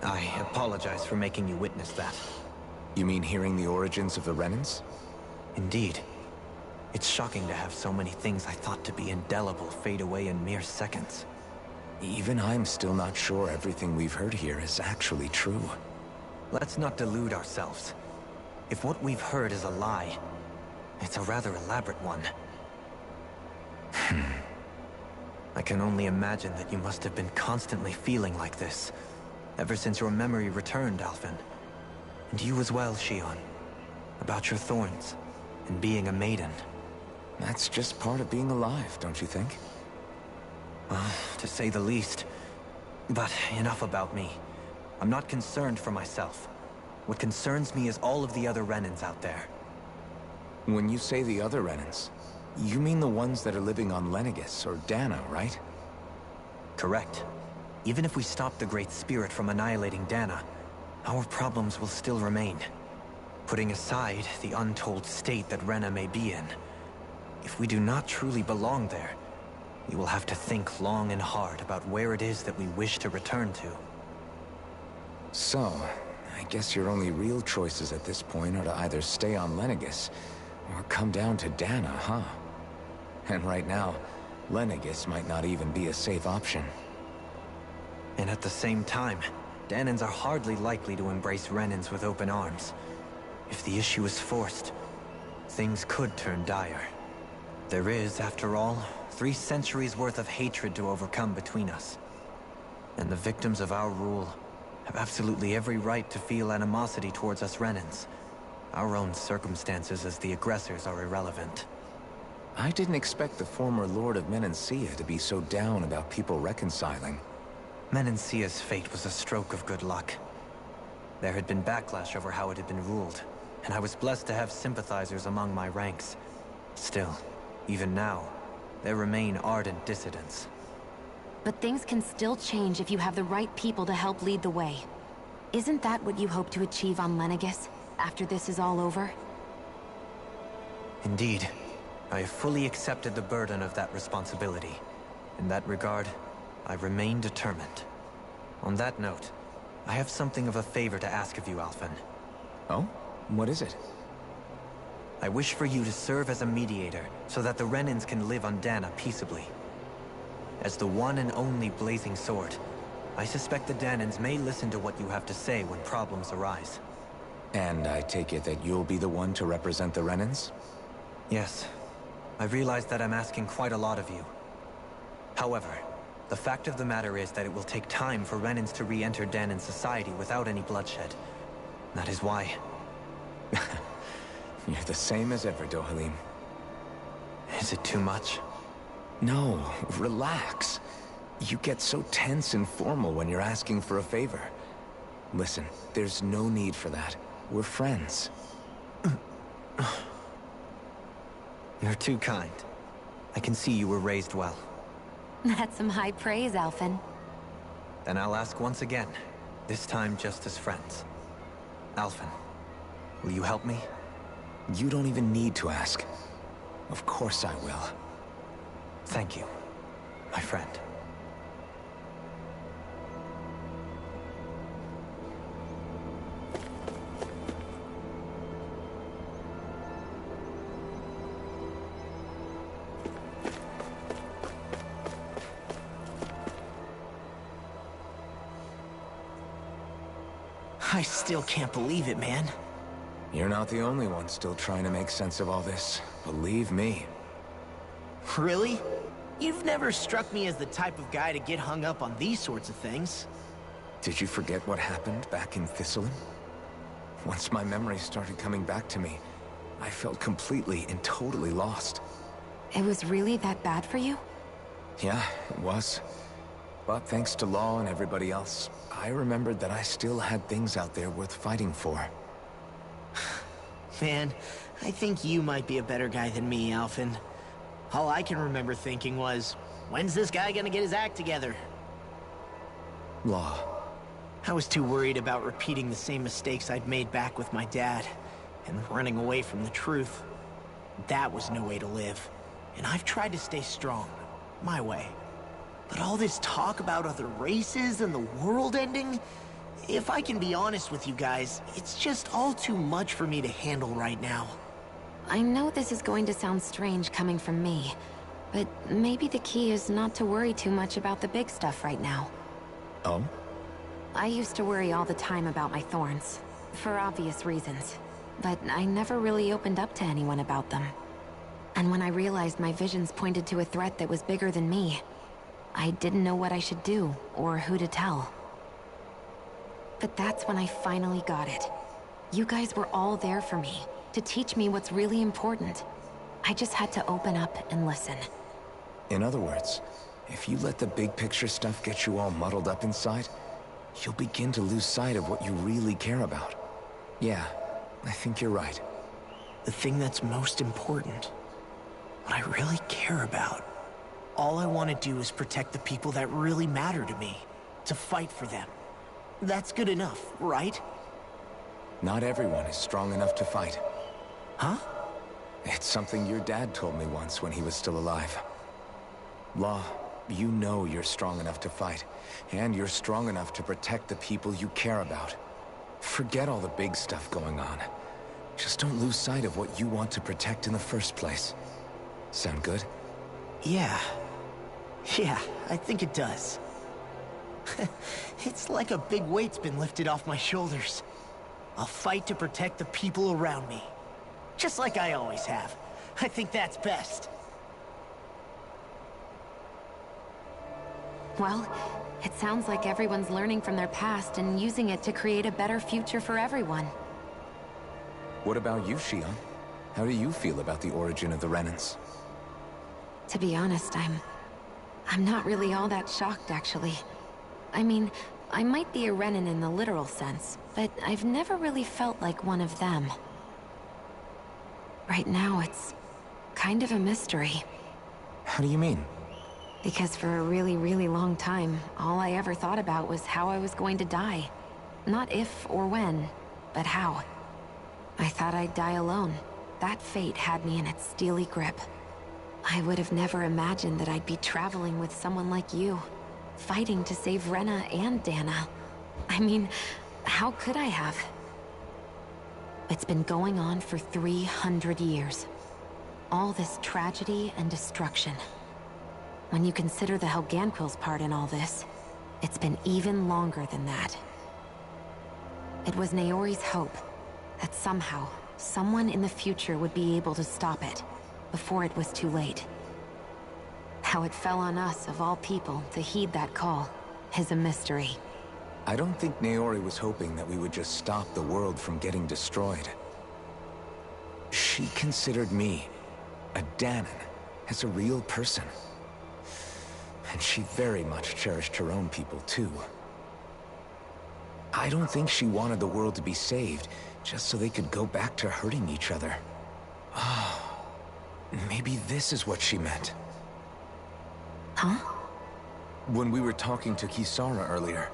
I apologize for making you witness that. You mean hearing the origins of the Renans? Indeed. It's shocking to have so many things I thought to be indelible fade away in mere seconds. Even I'm still not sure everything we've heard here is actually true. Let's not delude ourselves. If what we've heard is a lie, it's a rather elaborate one. I can only imagine that you must have been constantly feeling like this, ever since your memory returned, Alphen. And you as well, Shion. About your thorns, and being a maiden. That's just part of being alive, don't you think? Well, to say the least. But enough about me. I'm not concerned for myself. What concerns me is all of the other Renans out there. When you say the other Renans, you mean the ones that are living on Lenegis or Dana, right? Correct. Even if we stop the Great Spirit from annihilating Dana, our problems will still remain. Putting aside the untold state that Rena may be in, if we do not truly belong there, we will have to think long and hard about where it is that we wish to return to. So, I guess your only real choices at this point are to either stay on Lenegis, or come down to Dana, huh? And right now, Lenegis might not even be a safe option. And at the same time, Danons are hardly likely to embrace Renans with open arms. If the issue is forced, things could turn dire. There is, after all, 3 centuries worth of hatred to overcome between us. And the victims of our rule have absolutely every right to feel animosity towards us Renans. Our own circumstances as the aggressors are irrelevant. I didn't expect the former Lord of Menancia to be so down about people reconciling. Menancia's fate was a stroke of good luck. There had been backlash over how it had been ruled, and I was blessed to have sympathizers among my ranks. Still, even now, there remain ardent dissidents. But things can still change if you have the right people to help lead the way. Isn't that what you hope to achieve on Lenegis, after this is all over? Indeed. I have fully accepted the burden of that responsibility. In that regard, I remain determined. On that note, I have something of a favor to ask of you, Alphen. Oh? What is it? I wish for you to serve as a mediator, so that the Renans can live on Dana peaceably. As the one and only Blazing Sword, I suspect the Danons may listen to what you have to say when problems arise. And I take it that you'll be the one to represent the Renans? Yes. I realize that I'm asking quite a lot of you. However, the fact of the matter is that it will take time for Renans to re-enter Danan's society without any bloodshed. That is why. You're the same as ever, Dohalim. Is it too much? No, relax. You get so tense and formal when you're asking for a favor. Listen, there's no need for that. We're friends. You're too kind. I can see you were raised well. That's some high praise, Alphen. Then I'll ask once again, this time just as friends. Alphen, will you help me? You don't even need to ask. Of course I will. Thank you, my friend. I still can't believe it, man. You're not the only one still trying to make sense of all this. Believe me. Really? You've never struck me as the type of guy to get hung up on these sorts of things. Did you forget what happened back in Thistlein? Once my memories started coming back to me, I felt completely and totally lost. It was really that bad for you? Yeah, it was. But thanks to Law and everybody else, I remembered that I still had things out there worth fighting for. Man, I think you might be a better guy than me, Alphen. All I can remember thinking was, when's this guy gonna get his act together? Law. I was too worried about repeating the same mistakes I'd made back with my dad, and running away from the truth. That was no way to live, and I've tried to stay strong, my way. But all this talk about other races and the world ending, if I can be honest with you guys, it's just all too much for me to handle right now. I know this is going to sound strange coming from me, but maybe the key is not to worry too much about the big stuff right now. Oh? I used to worry all the time about my thorns, for obvious reasons, but I never really opened up to anyone about them. And when I realized my visions pointed to a threat that was bigger than me, I didn't know what I should do, or who to tell. But that's when I finally got it. You guys were all there for me, to teach me what's really important. I just had to open up and listen. In other words, if you let the big picture stuff get you all muddled up inside, you'll begin to lose sight of what you really care about. Yeah, I think you're right. The thing that's most important, what I really care about. All I want to do is protect the people that really matter to me, to fight for them. That's good enough, right? Not everyone is strong enough to fight. Huh? It's something your dad told me once when he was still alive. Law, you know you're strong enough to fight, and you're strong enough to protect the people you care about. Forget all the big stuff going on. Just don't lose sight of what you want to protect in the first place. Sound good? Yeah, I think it does. It's like a big weight's been lifted off my shoulders. I'll fight to protect the people around me. Just like I always have. I think that's best. Well, it sounds like everyone's learning from their past and using it to create a better future for everyone. What about you, Shion? How do you feel about the origin of the Renans? To be honest, I'm not really all that shocked, actually. I mean, I might be a Renan in the literal sense, but I've never really felt like one of them. Right now, it's kind of a mystery. How do you mean? Because for a really, really long time, all I ever thought about was how I was going to die. Not if or when, but how. I thought I'd die alone. That fate had me in its steely grip. I would have never imagined that I'd be traveling with someone like you, fighting to save Rena and Dana. I mean, how could I have? It's been going on for 300 years. All this tragedy and destruction. When you consider the HellCryEvil's part in all this, it's been even longer than that. It was Naori's hope, That somehow, someone in the future would be able to stop it, before it was too late. How it fell on us, of all people, to heed that call, is a mystery. I don't think Naori was hoping that we would just stop the world from getting destroyed. She considered me, a Danon, as a real person. And she very much cherished her own people, too. I don't think she wanted the world to be saved, just so they could go back to hurting each other. Oh, maybe this is what she meant. Huh? When we were talking to Kisara earlier,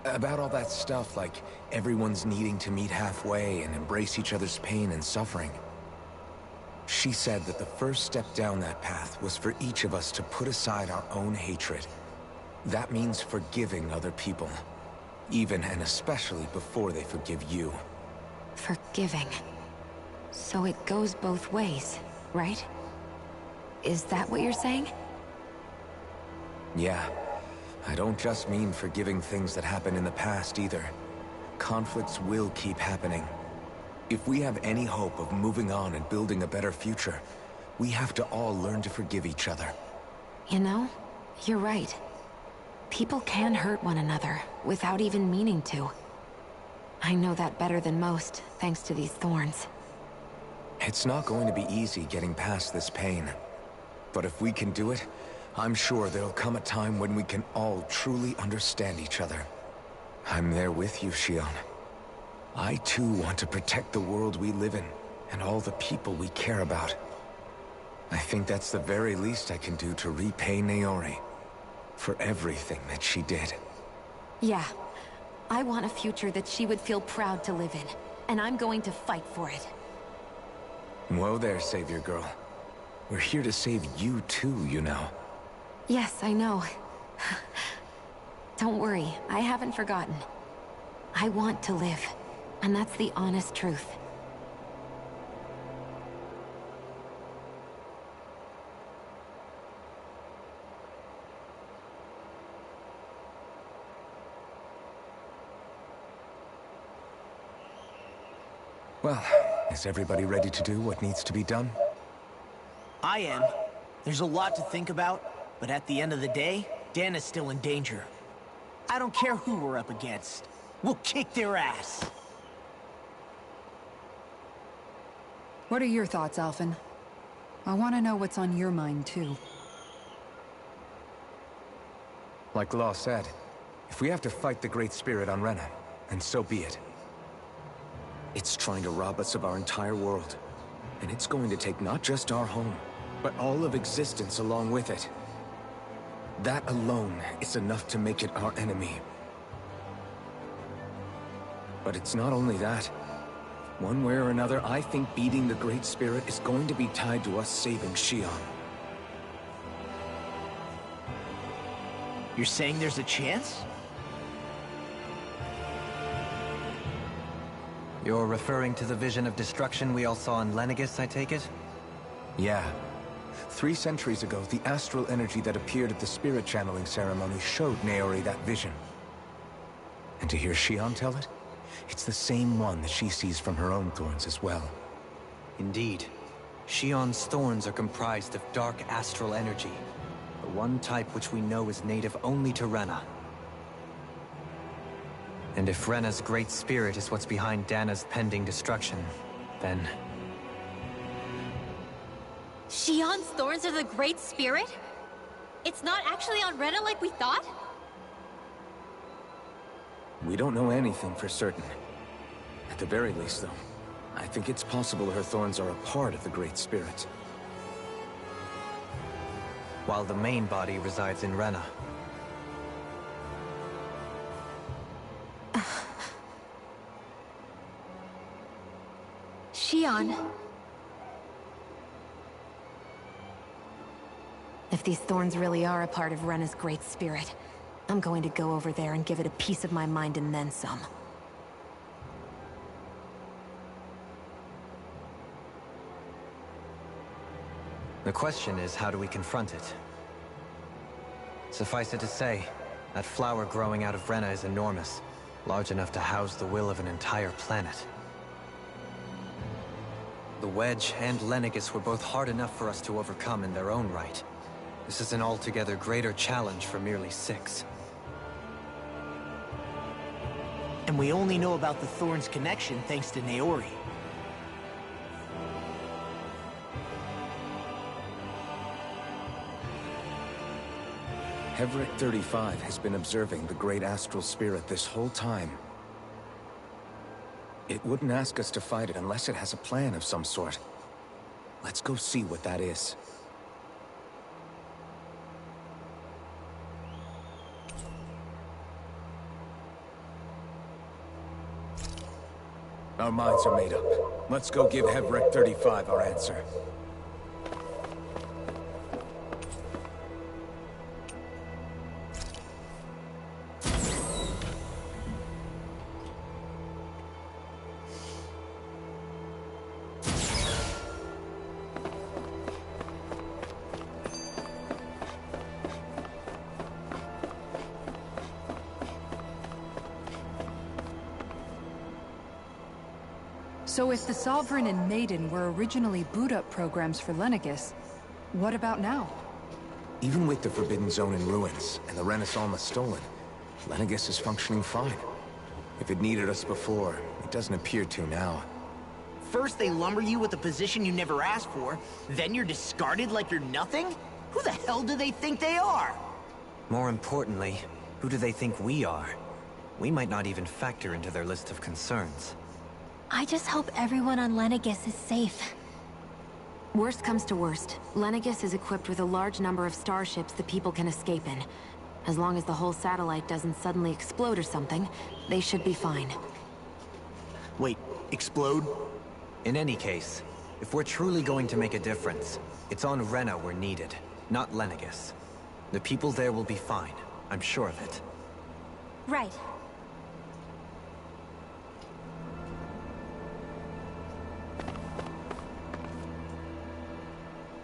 about all that stuff like everyone's needing to meet halfway and embrace each other's pain and suffering. She said that the first step down that path was for each of us to put aside our own hatred. That means forgiving other people, even and especially before they forgive you. Forgiving. So it goes both ways, right? Is that what you're saying? Yeah. I don't just mean forgiving things that happened in the past either. Conflicts will keep happening. If we have any hope of moving on and building a better future, we have to all learn to forgive each other. You know, you're right. People can hurt one another, without even meaning to. I know that better than most, thanks to these thorns. It's not going to be easy getting past this pain. But if we can do it, I'm sure there'll come a time when we can all truly understand each other. I'm there with you, Shion. I too want to protect the world we live in, and all the people we care about. I think that's the very least I can do to repay Naori for everything that she did. Yeah. I want a future that she would feel proud to live in, and I'm going to fight for it. Whoa there, Savior Girl. We're here to save you too, you know. Yes, I know. Don't worry, I haven't forgotten. I want to live, and that's the honest truth. Well, is everybody ready to do what needs to be done? I am. There's a lot to think about, but at the end of the day, Dan is still in danger. I don't care who we're up against. We'll kick their ass. What are your thoughts, Alphen? I want to know what's on your mind, too. Like Law said, if we have to fight the Great Spirit on Rena, then so be it. It's trying to rob us of our entire world. And it's going to take not just our home, but all of existence along with it. That alone is enough to make it our enemy. But it's not only that. One way or another, I think beating the Great Spirit is going to be tied to us saving Shion. You're saying there's a chance? You're referring to the vision of destruction we all saw in Lenegis, I take it? Yeah. 3 centuries ago, the astral energy that appeared at the spirit channeling ceremony showed Naori that vision. And to hear Shion tell it, it's the same one that she sees from her own thorns as well. Indeed. Shion's thorns are comprised of dark astral energy, the one type which we know is native only to Rena. And if Rena's great spirit is what's behind Dana's pending destruction, then... Shion's thorns are the Great Spirit? It's not actually on Rena like we thought? We don't know anything for certain. At the very least, though, I think it's possible her thorns are a part of the Great Spirit. While the main body resides in Rena. Shion. If these thorns really are a part of Rena's Great Spirit, I'm going to go over there and give it a piece of my mind and then some. The question is, how do we confront it? Suffice it to say, that flower growing out of Rena is enormous, large enough to house the will of an entire planet. The Wedge and Lenegis were both hard enough for us to overcome in their own right. This is an altogether greater challenge for merely 6. And we only know about the Thorns' connection thanks to Naori. Hevric 35 has been observing the great astral spirit this whole time. It wouldn't ask us to fight it unless it has a plan of some sort. Let's go see what that is. Our minds are made up. Let's go give Hevric 35 our answer. So if the Sovereign and Maiden were originally boot-up programs for Lenegis, what about now? Even with the Forbidden Zone in ruins and the Renaissance stolen, Lenegis is functioning fine. If it needed us before, it doesn't appear to now. First they lumber you with a position you never asked for, then you're discarded like you're nothing? Who the hell do they think they are? More importantly, who do they think we are? We might not even factor into their list of concerns. I just hope everyone on Lenegis is safe. Worst comes to worst, Lenegis is equipped with a large number of starships the people can escape in. As long as the whole satellite doesn't suddenly explode or something, they should be fine. Wait, explode? In any case, if we're truly going to make a difference, it's on Rena we're needed, not Lenegis. The people there will be fine, I'm sure of it. Right.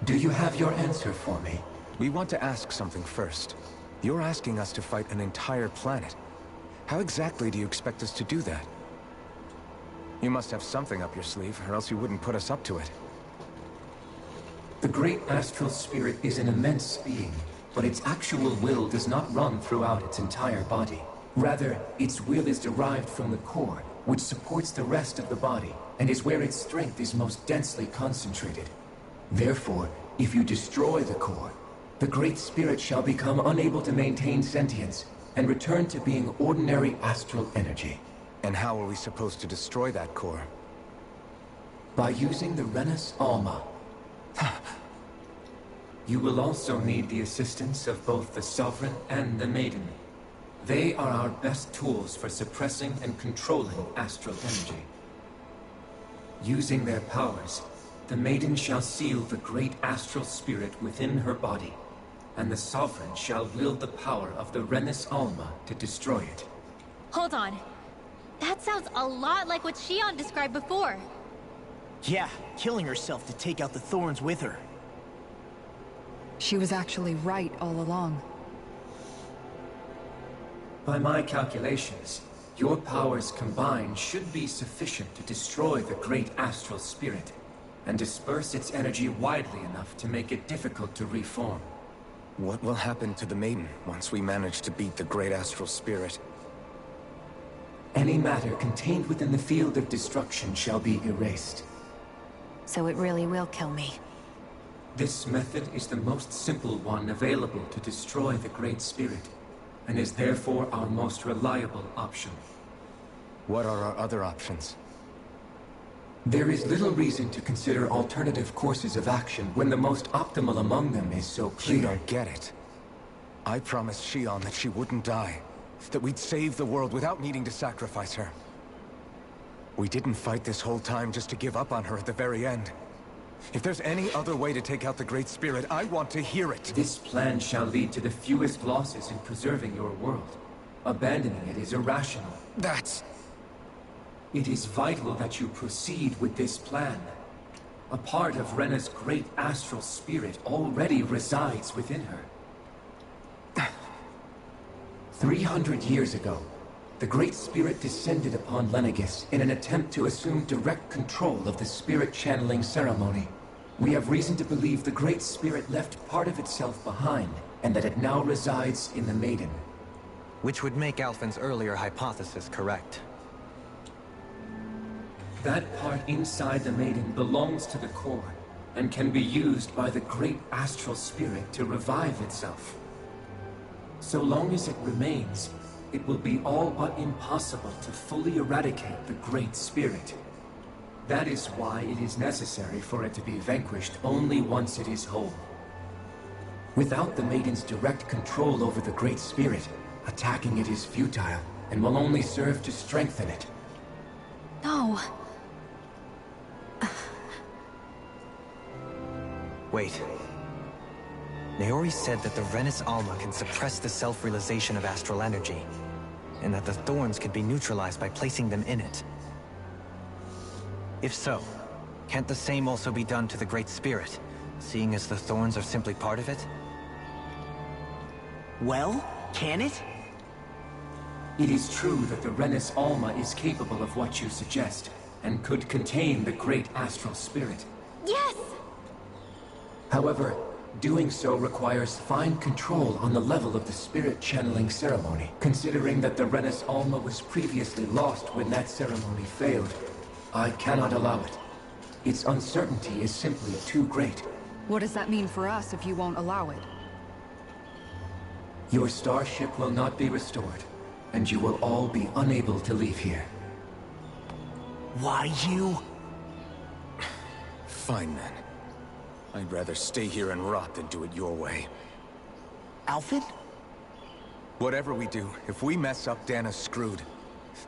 Do you have your answer for me? We want to ask something first. You're asking us to fight an entire planet. How exactly do you expect us to do that? You must have something up your sleeve, or else you wouldn't put us up to it. The great astral spirit is an immense being, but its actual will does not run throughout its entire body. Rather, its will is derived from the core, which supports the rest of the body, and is where its strength is most densely concentrated. Therefore, if you destroy the core, the Great Spirit shall become unable to maintain sentience and return to being ordinary astral energy. And how are we supposed to destroy that core? By using the Renas Alma. You will also need the assistance of both the Sovereign and the Maiden. They are our best tools for suppressing and controlling astral energy. Using their powers, the Maiden shall seal the great astral spirit within her body, and the Sovereign shall wield the power of the Renas Alma to destroy it. Hold on. That sounds a lot like what Shion described before. Yeah, killing herself to take out the Thorns with her. She was actually right all along. By my calculations, your powers combined should be sufficient to destroy the great astral spirit, and disperse its energy widely enough to make it difficult to reform. What will happen to the Maiden once we manage to beat the great astral spirit? Any matter contained within the field of destruction shall be erased. So it really will kill me. This method is the most simple one available to destroy the Great Spirit, and is therefore our most reliable option. What are our other options? There is little reason to consider alternative courses of action when the most optimal among them is so clear. You don't get it. I promised Shion that she wouldn't die, that we'd save the world without needing to sacrifice her. We didn't fight this whole time just to give up on her at the very end. If there's any other way to take out the Great Spirit, I want to hear it. This plan shall lead to the fewest losses in preserving your world. Abandoning it is irrational. It is vital that you proceed with this plan. A part of Rena's great astral spirit already resides within her. 300 years ago, the Great Spirit descended upon Lenegis in an attempt to assume direct control of the spirit channeling ceremony. We have reason to believe the Great Spirit left part of itself behind, and that it now resides in the Maiden. Which would make Alphen's earlier hypothesis correct. That part inside the Maiden belongs to the core, and can be used by the great astral spirit to revive itself. So long as it remains, it will be all but impossible to fully eradicate the Great Spirit. That is why it is necessary for it to be vanquished only once it is whole. Without the Maiden's direct control over the Great Spirit, attacking it is futile, and will only serve to strengthen it. No. Wait. Naori said that the Renis Alma can suppress the self-realization of astral energy, and that the thorns could be neutralized by placing them in it. If so, can't the same also be done to the Great Spirit, seeing as the thorns are simply part of it? Well, can it? It is true that the Renis Alma is capable of what you suggest, and could contain the great astral spirit. Yes! However, doing so requires fine control on the level of the spirit channeling ceremony, considering that the Renis Alma was previously lost when that ceremony failed. I cannot allow it. Its uncertainty is simply too great. What does that mean for us if you won't allow it? Your starship will not be restored, and you will all be unable to leave here. Why you? Fine then. I'd rather stay here and rot than do it your way. Alphen? Whatever we do, if we mess up, Dana's screwed.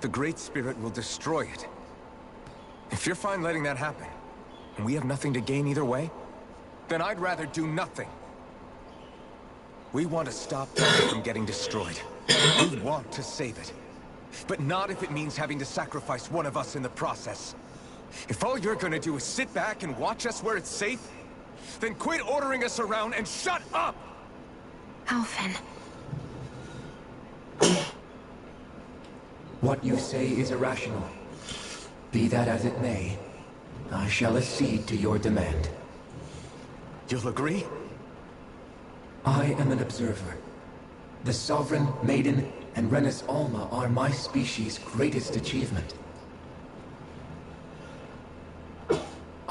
The Great Spirit will destroy it. If you're fine letting that happen, and we have nothing to gain either way, then I'd rather do nothing. We want to stop Dana from getting destroyed. We want to save it. But not if it means having to sacrifice one of us in the process. If all you're gonna do is sit back and watch us where it's safe, then quit ordering us around and shut up! Alphen. What you say is irrational. Be that as it may, I shall accede to your demand. You'll agree? I am an observer. The Sovereign, Maiden, and Renis Alma are my species' greatest achievement.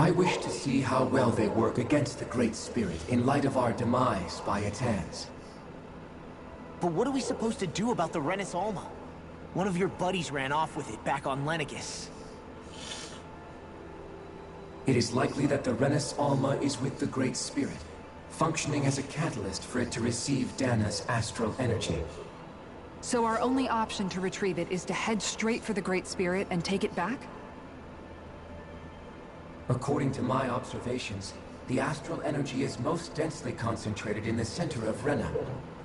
I wish to see how well they work against the Great Spirit in light of our demise by its hands. But what are we supposed to do about the Renis Alma? One of your buddies ran off with it back on Lenegis. It is likely that the Renis Alma is with the Great Spirit, functioning as a catalyst for it to receive Dana's astral energy. So our only option to retrieve it is to head straight for the Great Spirit and take it back? According to my observations, the astral energy is most densely concentrated in the center of Rena,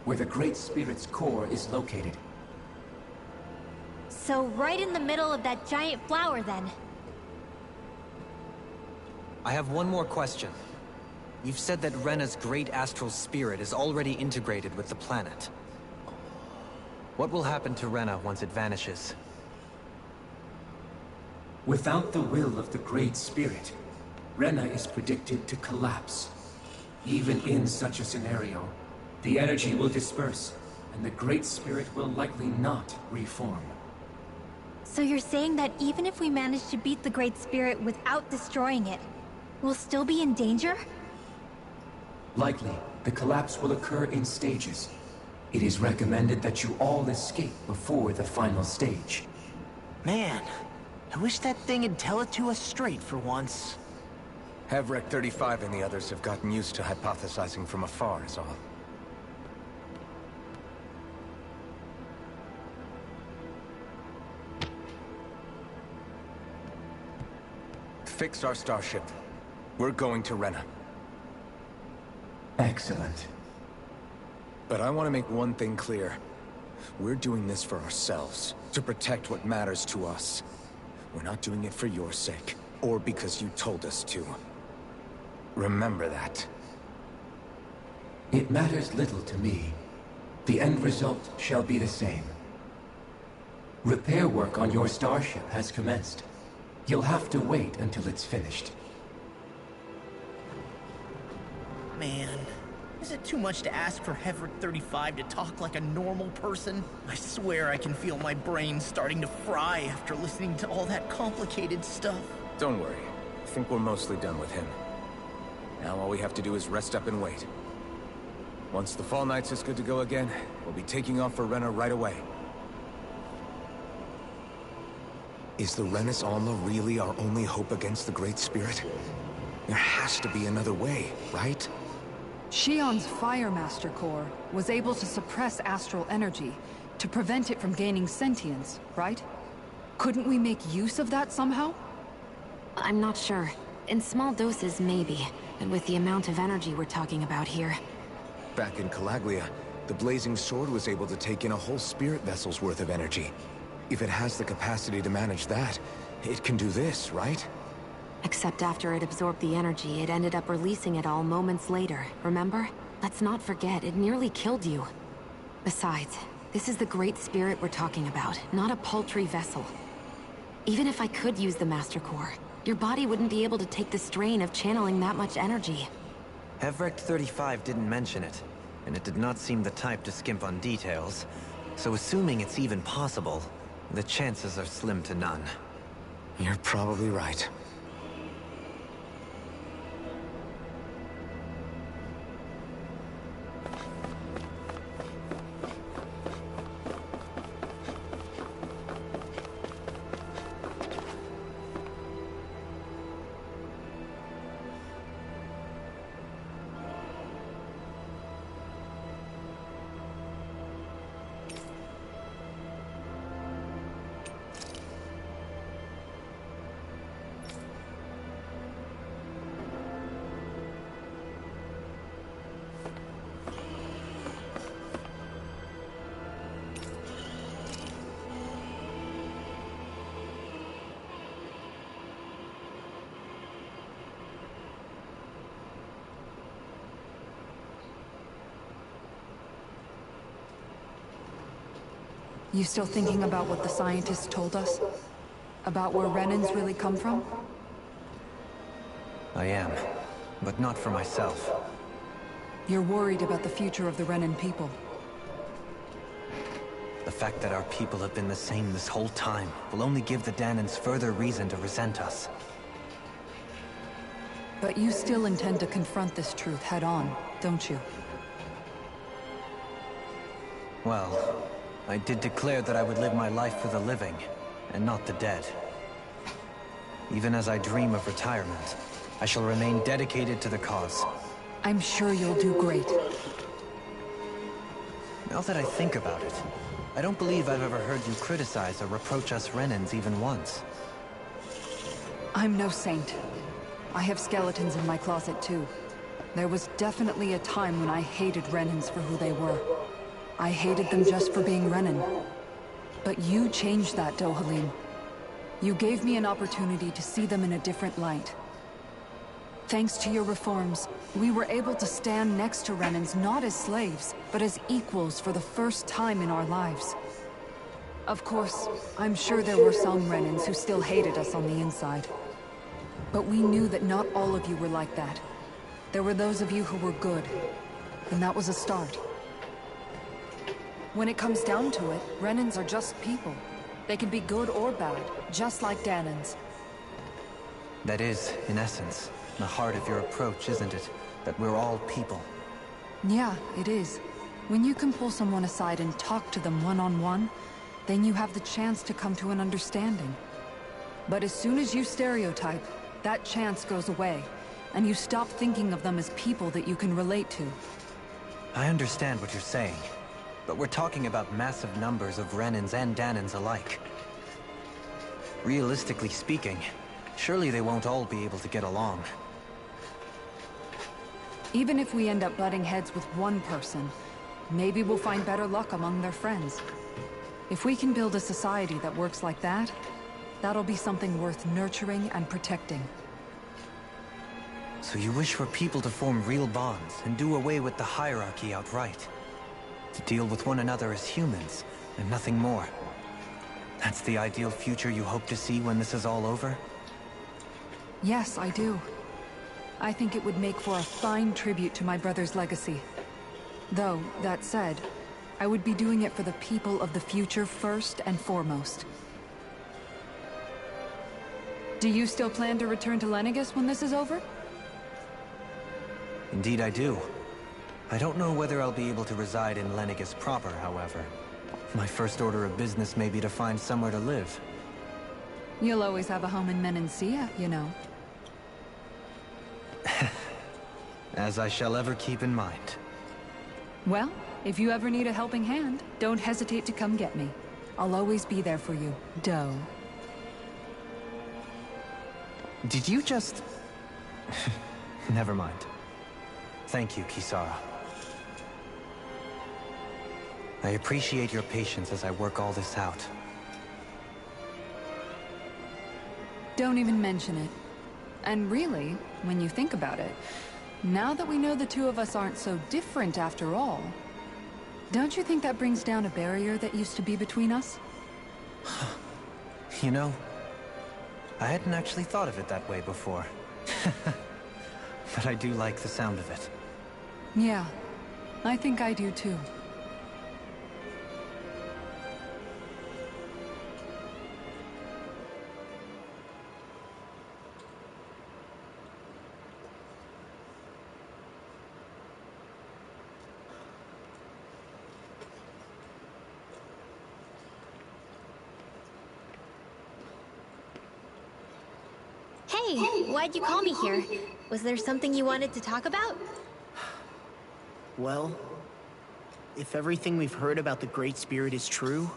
where the Great Spirit's core is located. So right in the middle of that giant flower, then. I have one more question. You've said that Rena's great astral spirit is already integrated with the planet. What will happen to Rena once it vanishes? Without the will of the Great Spirit, Rena is predicted to collapse. Even in such a scenario, the energy will disperse, and the Great Spirit will likely not reform. So you're saying that even if we manage to beat the Great Spirit without destroying it, we'll still be in danger? Likely, the collapse will occur in stages. It is recommended that you all escape before the final stage. Man, I wish that thing would tell it to us straight for once. Hevrek 35 and the others have gotten used to hypothesizing from afar is all. Fix our starship. We're going to Rena. Excellent. But I want to make one thing clear. We're doing this for ourselves, to protect what matters to us. We're not doing it for your sake, or because you told us to. Remember that. It matters little to me. The end result shall be the same. Repair work on your starship has commenced. You'll have to wait until it's finished. Man, is it too much to ask for HellCry35 to talk like a normal person? I swear I can feel my brain starting to fry after listening to all that complicated stuff. Don't worry. I think we're mostly done with him. Now all we have to do is rest up and wait. Once the Fall Knights is good to go again, we'll be taking off for Rena right away. Is the Renis Alma really our only hope against the Great Spirit? There has to be another way, right? Shion's Fire Master Core was able to suppress astral energy to prevent it from gaining sentience, right? Couldn't we make use of that somehow? I'm not sure. In small doses, maybe. And with the amount of energy we're talking about here. Back in Calaglia, the Blazing Sword was able to take in a whole spirit vessel's worth of energy. If it has the capacity to manage that, it can do this, right? Except after it absorbed the energy, it ended up releasing it all moments later, remember? Let's not forget, it nearly killed you. Besides, this is the Great Spirit we're talking about, not a paltry vessel. Even if I could use the Master Core, your body wouldn't be able to take the strain of channeling that much energy. HellCry35 didn't mention it, and it did not seem the type to skimp on details. So assuming it's even possible, the chances are slim to none. You're probably right. You still thinking about what the scientists told us? About where Renans really come from? I am, but not for myself. You're worried about the future of the Renan people. The fact that our people have been the same this whole time will only give the Danans further reason to resent us. But you still intend to confront this truth head-on, don't you? Well, I did declare that I would live my life for the living, and not the dead. Even as I dream of retirement, I shall remain dedicated to the cause. I'm sure you'll do great. Now that I think about it, I don't believe I've ever heard you criticize or reproach us Renans even once. I'm no saint. I have skeletons in my closet too. There was definitely a time when I hated Renans for who they were. I hated them just for being Renan. But you changed that, Dohalim. You gave me an opportunity to see them in a different light. Thanks to your reforms, we were able to stand next to Renans not as slaves, but as equals for the first time in our lives. Of course, I'm sure there were some Renans who still hated us on the inside. But we knew that not all of you were like that. There were those of you who were good, and that was a start. When it comes down to it, Renans are just people. They can be good or bad, just like Danans. That is, in essence, the heart of your approach, isn't it? That we're all people. Yeah, it is. When you can pull someone aside and talk to them one-on-one, then you have the chance to come to an understanding. But as soon as you stereotype, that chance goes away, and you stop thinking of them as people that you can relate to. I understand what you're saying. But we're talking about massive numbers of Renans and Danans alike. Realistically speaking, surely they won't all be able to get along. Even if we end up butting heads with one person, maybe we'll find better luck among their friends. If we can build a society that works like that, that'll be something worth nurturing and protecting. So you wish for people to form real bonds and do away with the hierarchy outright? To deal with one another as humans, and nothing more. That's the ideal future you hope to see when this is all over? Yes, I do. I think it would make for a fine tribute to my brother's legacy. Though, that said, I would be doing it for the people of the future first and foremost. Do you still plan to return to Lenegis when this is over? Indeed I do. I don't know whether I'll be able to reside in Lenegis proper, however. My first order of business may be to find somewhere to live. You'll always have a home in Menancia, you know. As I shall ever keep in mind. Well, if you ever need a helping hand, don't hesitate to come get me. I'll always be there for you, Doe. Did you just... Never mind. Thank you, Kisara. I appreciate your patience as I work all this out. Don't even mention it. And really, when you think about it, now that we know the two of us aren't so different after all, don't you think that brings down a barrier that used to be between us? You know, I hadn't actually thought of it that way before. But I do like the sound of it. Yeah, I think I do too. Hey, why'd you call me here? Was there something you wanted to talk about? Well, if everything we've heard about the Great Spirit is true,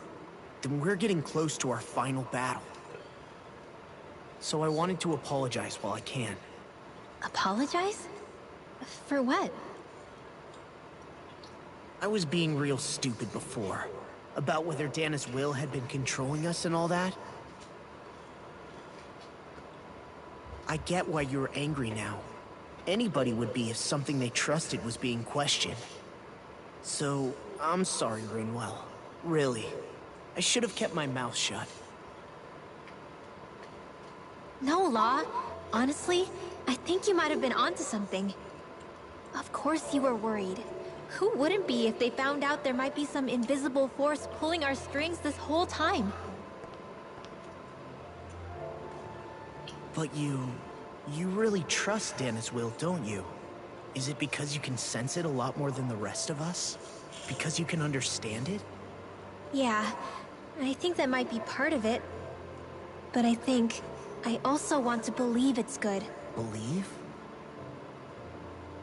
then we're getting close to our final battle. So I wanted to apologize while I can. Apologize? For what? I was being real stupid before, about whether Dana's will had been controlling us and all that. I get why you're angry now. Anybody would be if something they trusted was being questioned. So, I'm sorry, Rinwell. Really. I should have kept my mouth shut. No, Law. Honestly, I think you might have been onto something. Of course you were worried. Who wouldn't be if they found out there might be some invisible force pulling our strings this whole time? But you really trust Dana's will, don't you? Is it because you can sense it a lot more than the rest of us? Because you can understand it? Yeah, I think that might be part of it. But I think I also want to believe it's good. Believe?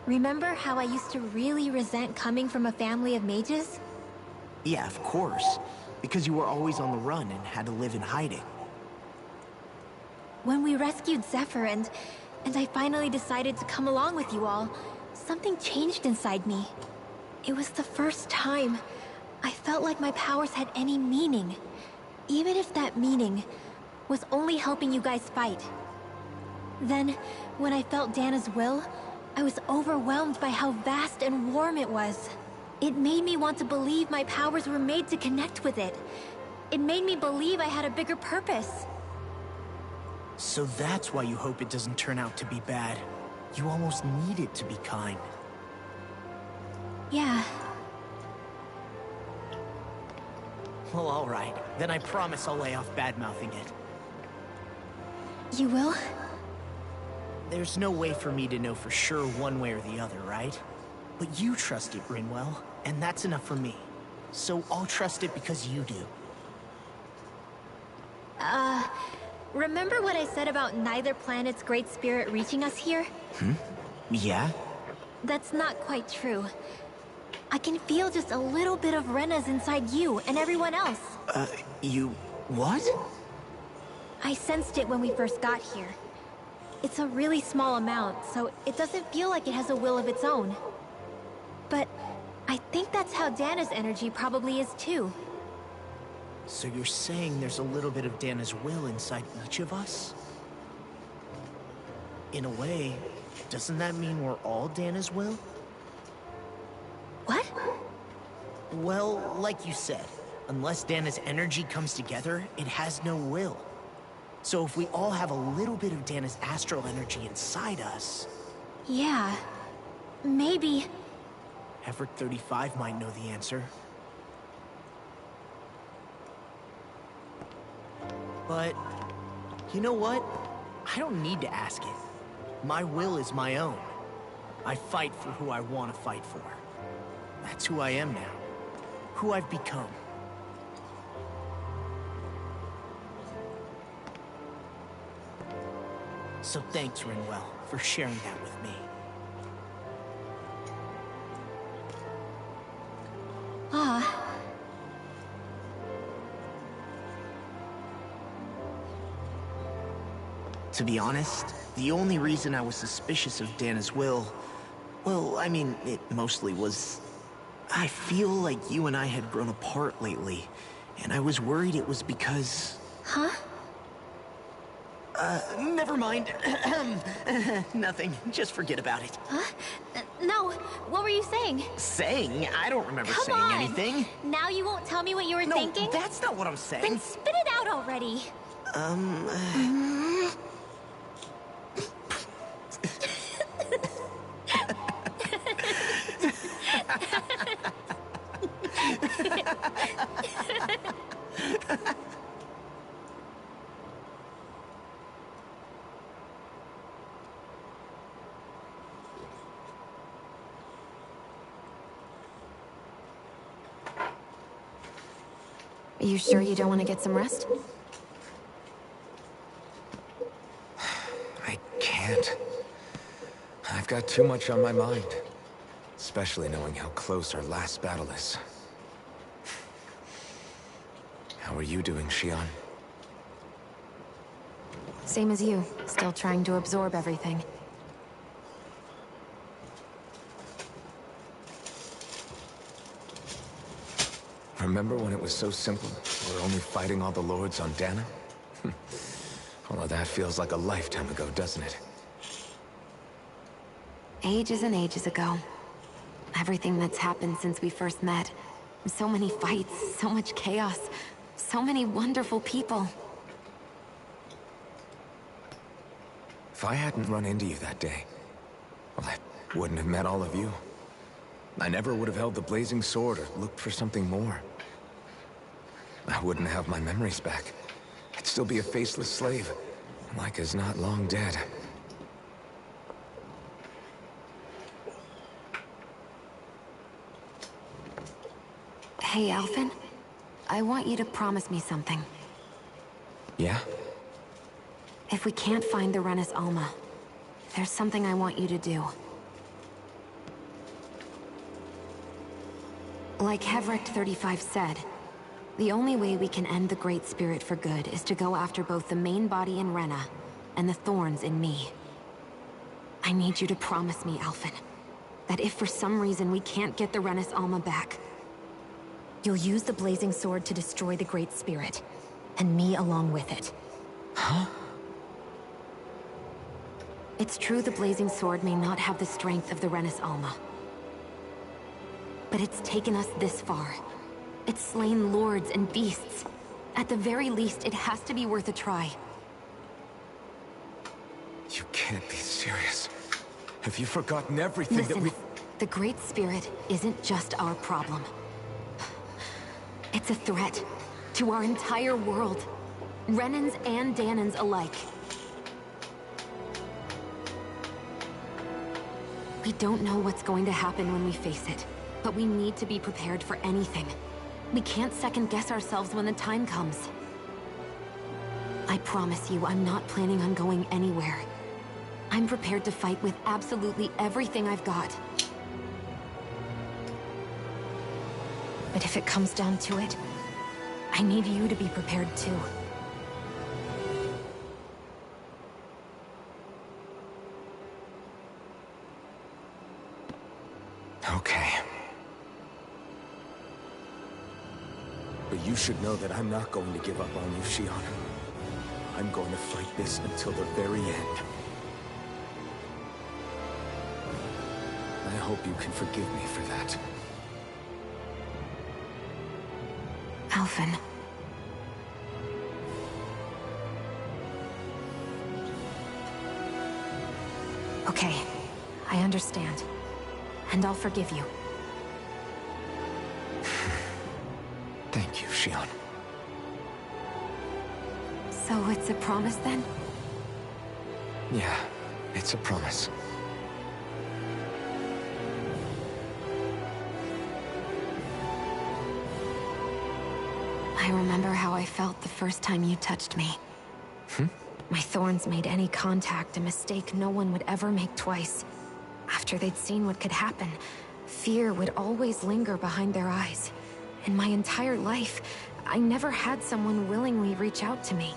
Remember how I used to really resent coming from a family of mages? Yeah, of course. Because you were always on the run and had to live in hiding. When we rescued Zephyr and I finally decided to come along with you all, something changed inside me. It was the first time I felt like my powers had any meaning, even if that meaning was only helping you guys fight. Then, when I felt Dana's will, I was overwhelmed by how vast and warm it was. It made me want to believe my powers were made to connect with it. It made me believe I had a bigger purpose. So that's why you hope it doesn't turn out to be bad. You almost need it to be kind. Yeah. Well, alright. Then I promise I'll lay off bad-mouthing it. You will? There's no way for me to know for sure one way or the other, right? But you trust it, Rinwell, and that's enough for me. So I'll trust it because you do. Remember what I said about neither planet's great spirit reaching us here? Yeah? That's not quite true. I can feel just a little bit of Rena's inside you and everyone else. You... what? I sensed it when we first got here. It's a really small amount, so it doesn't feel like it has a will of its own. But I think that's how Dana's energy probably is too. So you're saying there's a little bit of Dana's will inside each of us? In a way, doesn't that mean we're all Dana's will? What? Well, like you said, Unless Dana's energy comes together, it has no will. So if we all have a little bit of Dana's astral energy inside us... Yeah, maybe... Everett 35 might know the answer. But, you know what? I don't need to ask it. My will is my own. I fight for who I want to fight for. That's who I am now. Who I've become. So thanks, Rinwell, for sharing that with me. To be honest, the only reason I was suspicious of Dana's will... Well, I mean, it mostly was... I feel like you and I had grown apart lately, and I was worried it was because... Huh? Never mind. Nothing. Just forget about it. Huh? No, what were you saying? Saying? I don't remember Come saying on. anything. Now you won't tell me what you were thinking? No, that's not what I'm saying. Then spit it out already. Are you sure you don't want to get some rest? I can't. I've got too much on my mind. Especially knowing how close our last battle is. How are you doing, Shion? Same as you. Still trying to absorb everything. Remember when it was so simple? We're only fighting all the lords on Dana? All of that feels like a lifetime ago, doesn't it? Ages and ages ago. Everything that's happened since we first met. So many fights, so much chaos, so many wonderful people. If I hadn't run into you that day, well, I wouldn't have met all of you. I never would have held the blazing sword or looked for something more. I wouldn't have my memories back. I'd still be a faceless slave. Micah's not long dead. Hey, Alphen. I want you to promise me something. Yeah? If we can't find the Renis Alma, there's something I want you to do. Like Hevricht 35 said, the only way we can end the Great Spirit for good is to go after both the main body in Rena and the thorns in me. I need you to promise me, Alphen, that if for some reason we can't get the Renis Alma back, you'll use the blazing sword to destroy the Great Spirit, and me along with it. Huh? It's true the blazing sword may not have the strength of the Renis Alma. But it's taken us this far. It's slain lords and beasts. At the very least, it has to be worth a try. You can't be serious. Have you forgotten everything Listen, that we... the Great Spirit isn't just our problem. It's a threat to our entire world. Renans and Danans alike. We don't know what's going to happen when we face it, but we need to be prepared for anything. We can't second-guess ourselves when the time comes. I promise you, I'm not planning on going anywhere. I'm prepared to fight with absolutely everything I've got. But if it comes down to it, I need you to be prepared too. Okay. But you should know that I'm not going to give up on you, Shion. I'm going to fight this until the very end. I hope you can forgive me for that. Alphen. Okay, I understand. And I'll forgive you. Thank you, Shion. So it's a promise then? Yeah, it's a promise. I remember how I felt the first time you touched me. My thorns made any contact a mistake no one would ever make twice. After they'd seen what could happen, fear would always linger behind their eyes. In my entire life, I never had someone willingly reach out to me.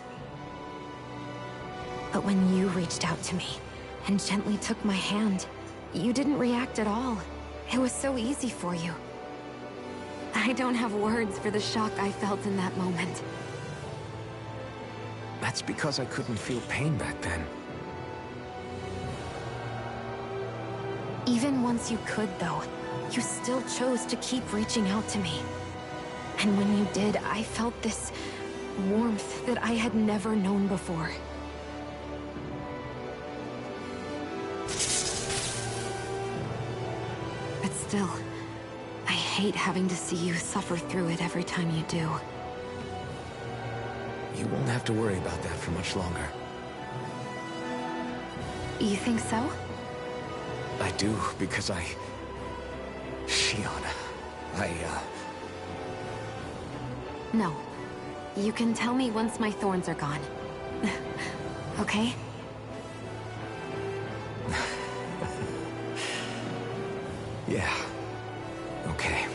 But when you reached out to me, and gently took my hand, you didn't react at all. It was so easy for you. I don't have words for the shock I felt in that moment. That's because I couldn't feel pain back then. Even once you could, though, you still chose to keep reaching out to me. And when you did, I felt this warmth that I had never known before. But still, I hate having to see you suffer through it every time you do. You won't have to worry about that for much longer. You think so? I do, because Shion, No. You can tell me once my thorns are gone. Okay? Yeah. Okay.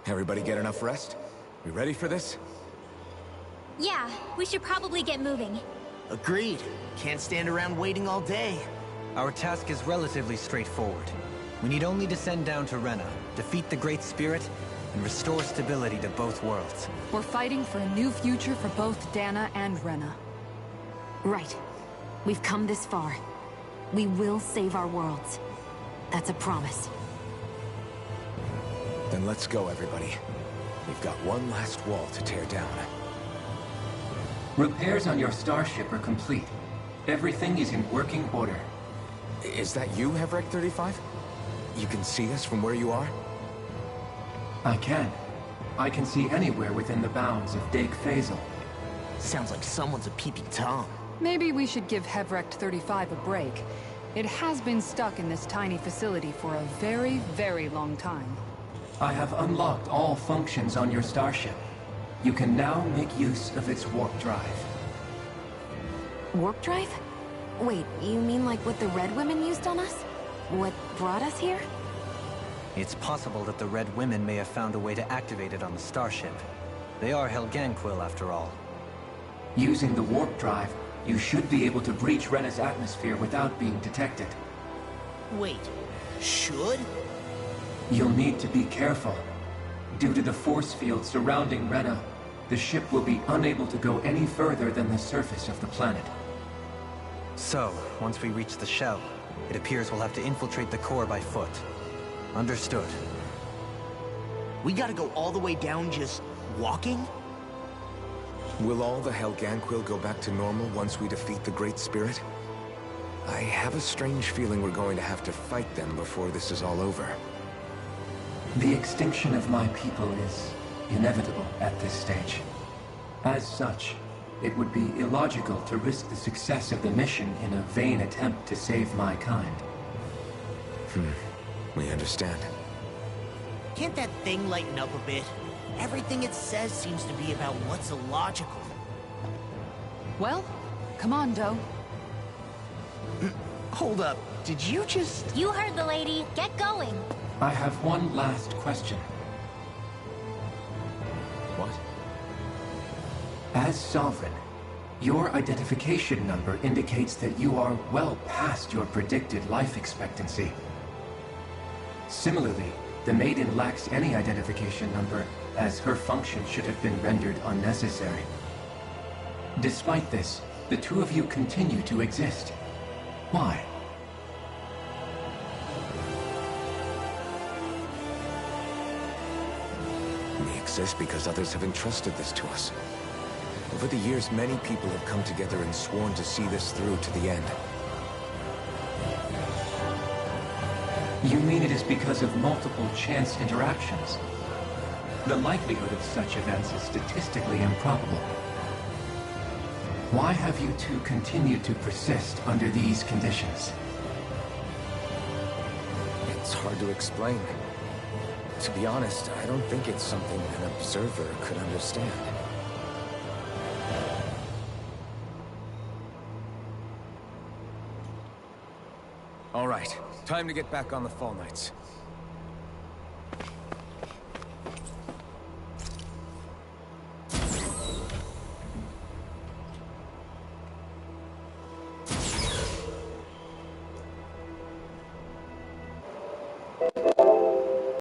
Everybody get enough rest? We ready for this? Yeah, we should probably get moving. Agreed. Can't stand around waiting all day. Our task is relatively straightforward. We need only descend down to Rena, defeat the Great Spirit, and restore stability to both worlds. We're fighting for a new future for both Dana and Rena. Right. We've come this far. We will save our worlds. That's a promise. Then let's go, everybody. We've got one last wall to tear down. Repairs on your starship are complete. Everything is in working order. Is that you, HellCry35? You can see us from where you are? I can. I can see anywhere within the bounds of Dake Faisal. Sounds like someone's a peeping Tom. Maybe we should give HellCry35 a break. It has been stuck in this tiny facility for a very, very long time. I have unlocked all functions on your starship. You can now make use of its warp drive. Warp drive? Wait, you mean like what the Red Women used on us? What brought us here? It's possible that the Red Women may have found a way to activate it on the starship. They are HellCryEvil after all. Using the warp drive, you should be able to breach Rena's atmosphere without being detected. Wait, should? You'll need to be careful. Due to the force field surrounding Rena, the ship will be unable to go any further than the surface of the planet. So, once we reach the shell, it appears we'll have to infiltrate the core by foot. Understood. We gotta go all the way down just walking? Will all the HellCryEvil go back to normal once we defeat the Great Spirit? I have a strange feeling we're going to have to fight them before this is all over. The extinction of my people is inevitable at this stage. As such, it would be illogical to risk the success of the mission in a vain attempt to save my kind. We understand. Can't that thing lighten up a bit? Everything it says seems to be about what's illogical. Well, come on, Doe. Hold up, did you just... You heard the lady. Get going. I have one last question. What? As Sovereign, your identification number indicates that you are well past your predicted life expectancy. Similarly, the Maiden lacks any identification number, as her function should have been rendered unnecessary. Despite this, the two of you continue to exist. Why? We exist because others have entrusted this to us. Over the years, many people have come together and sworn to see this through to the end. You mean it is because of multiple chance interactions? The likelihood of such events is statistically improbable. Why have you two continued to persist under these conditions? It's hard to explain. To be honest, I don't think it's something an observer could understand. All right, time to get back on the Fall Knights.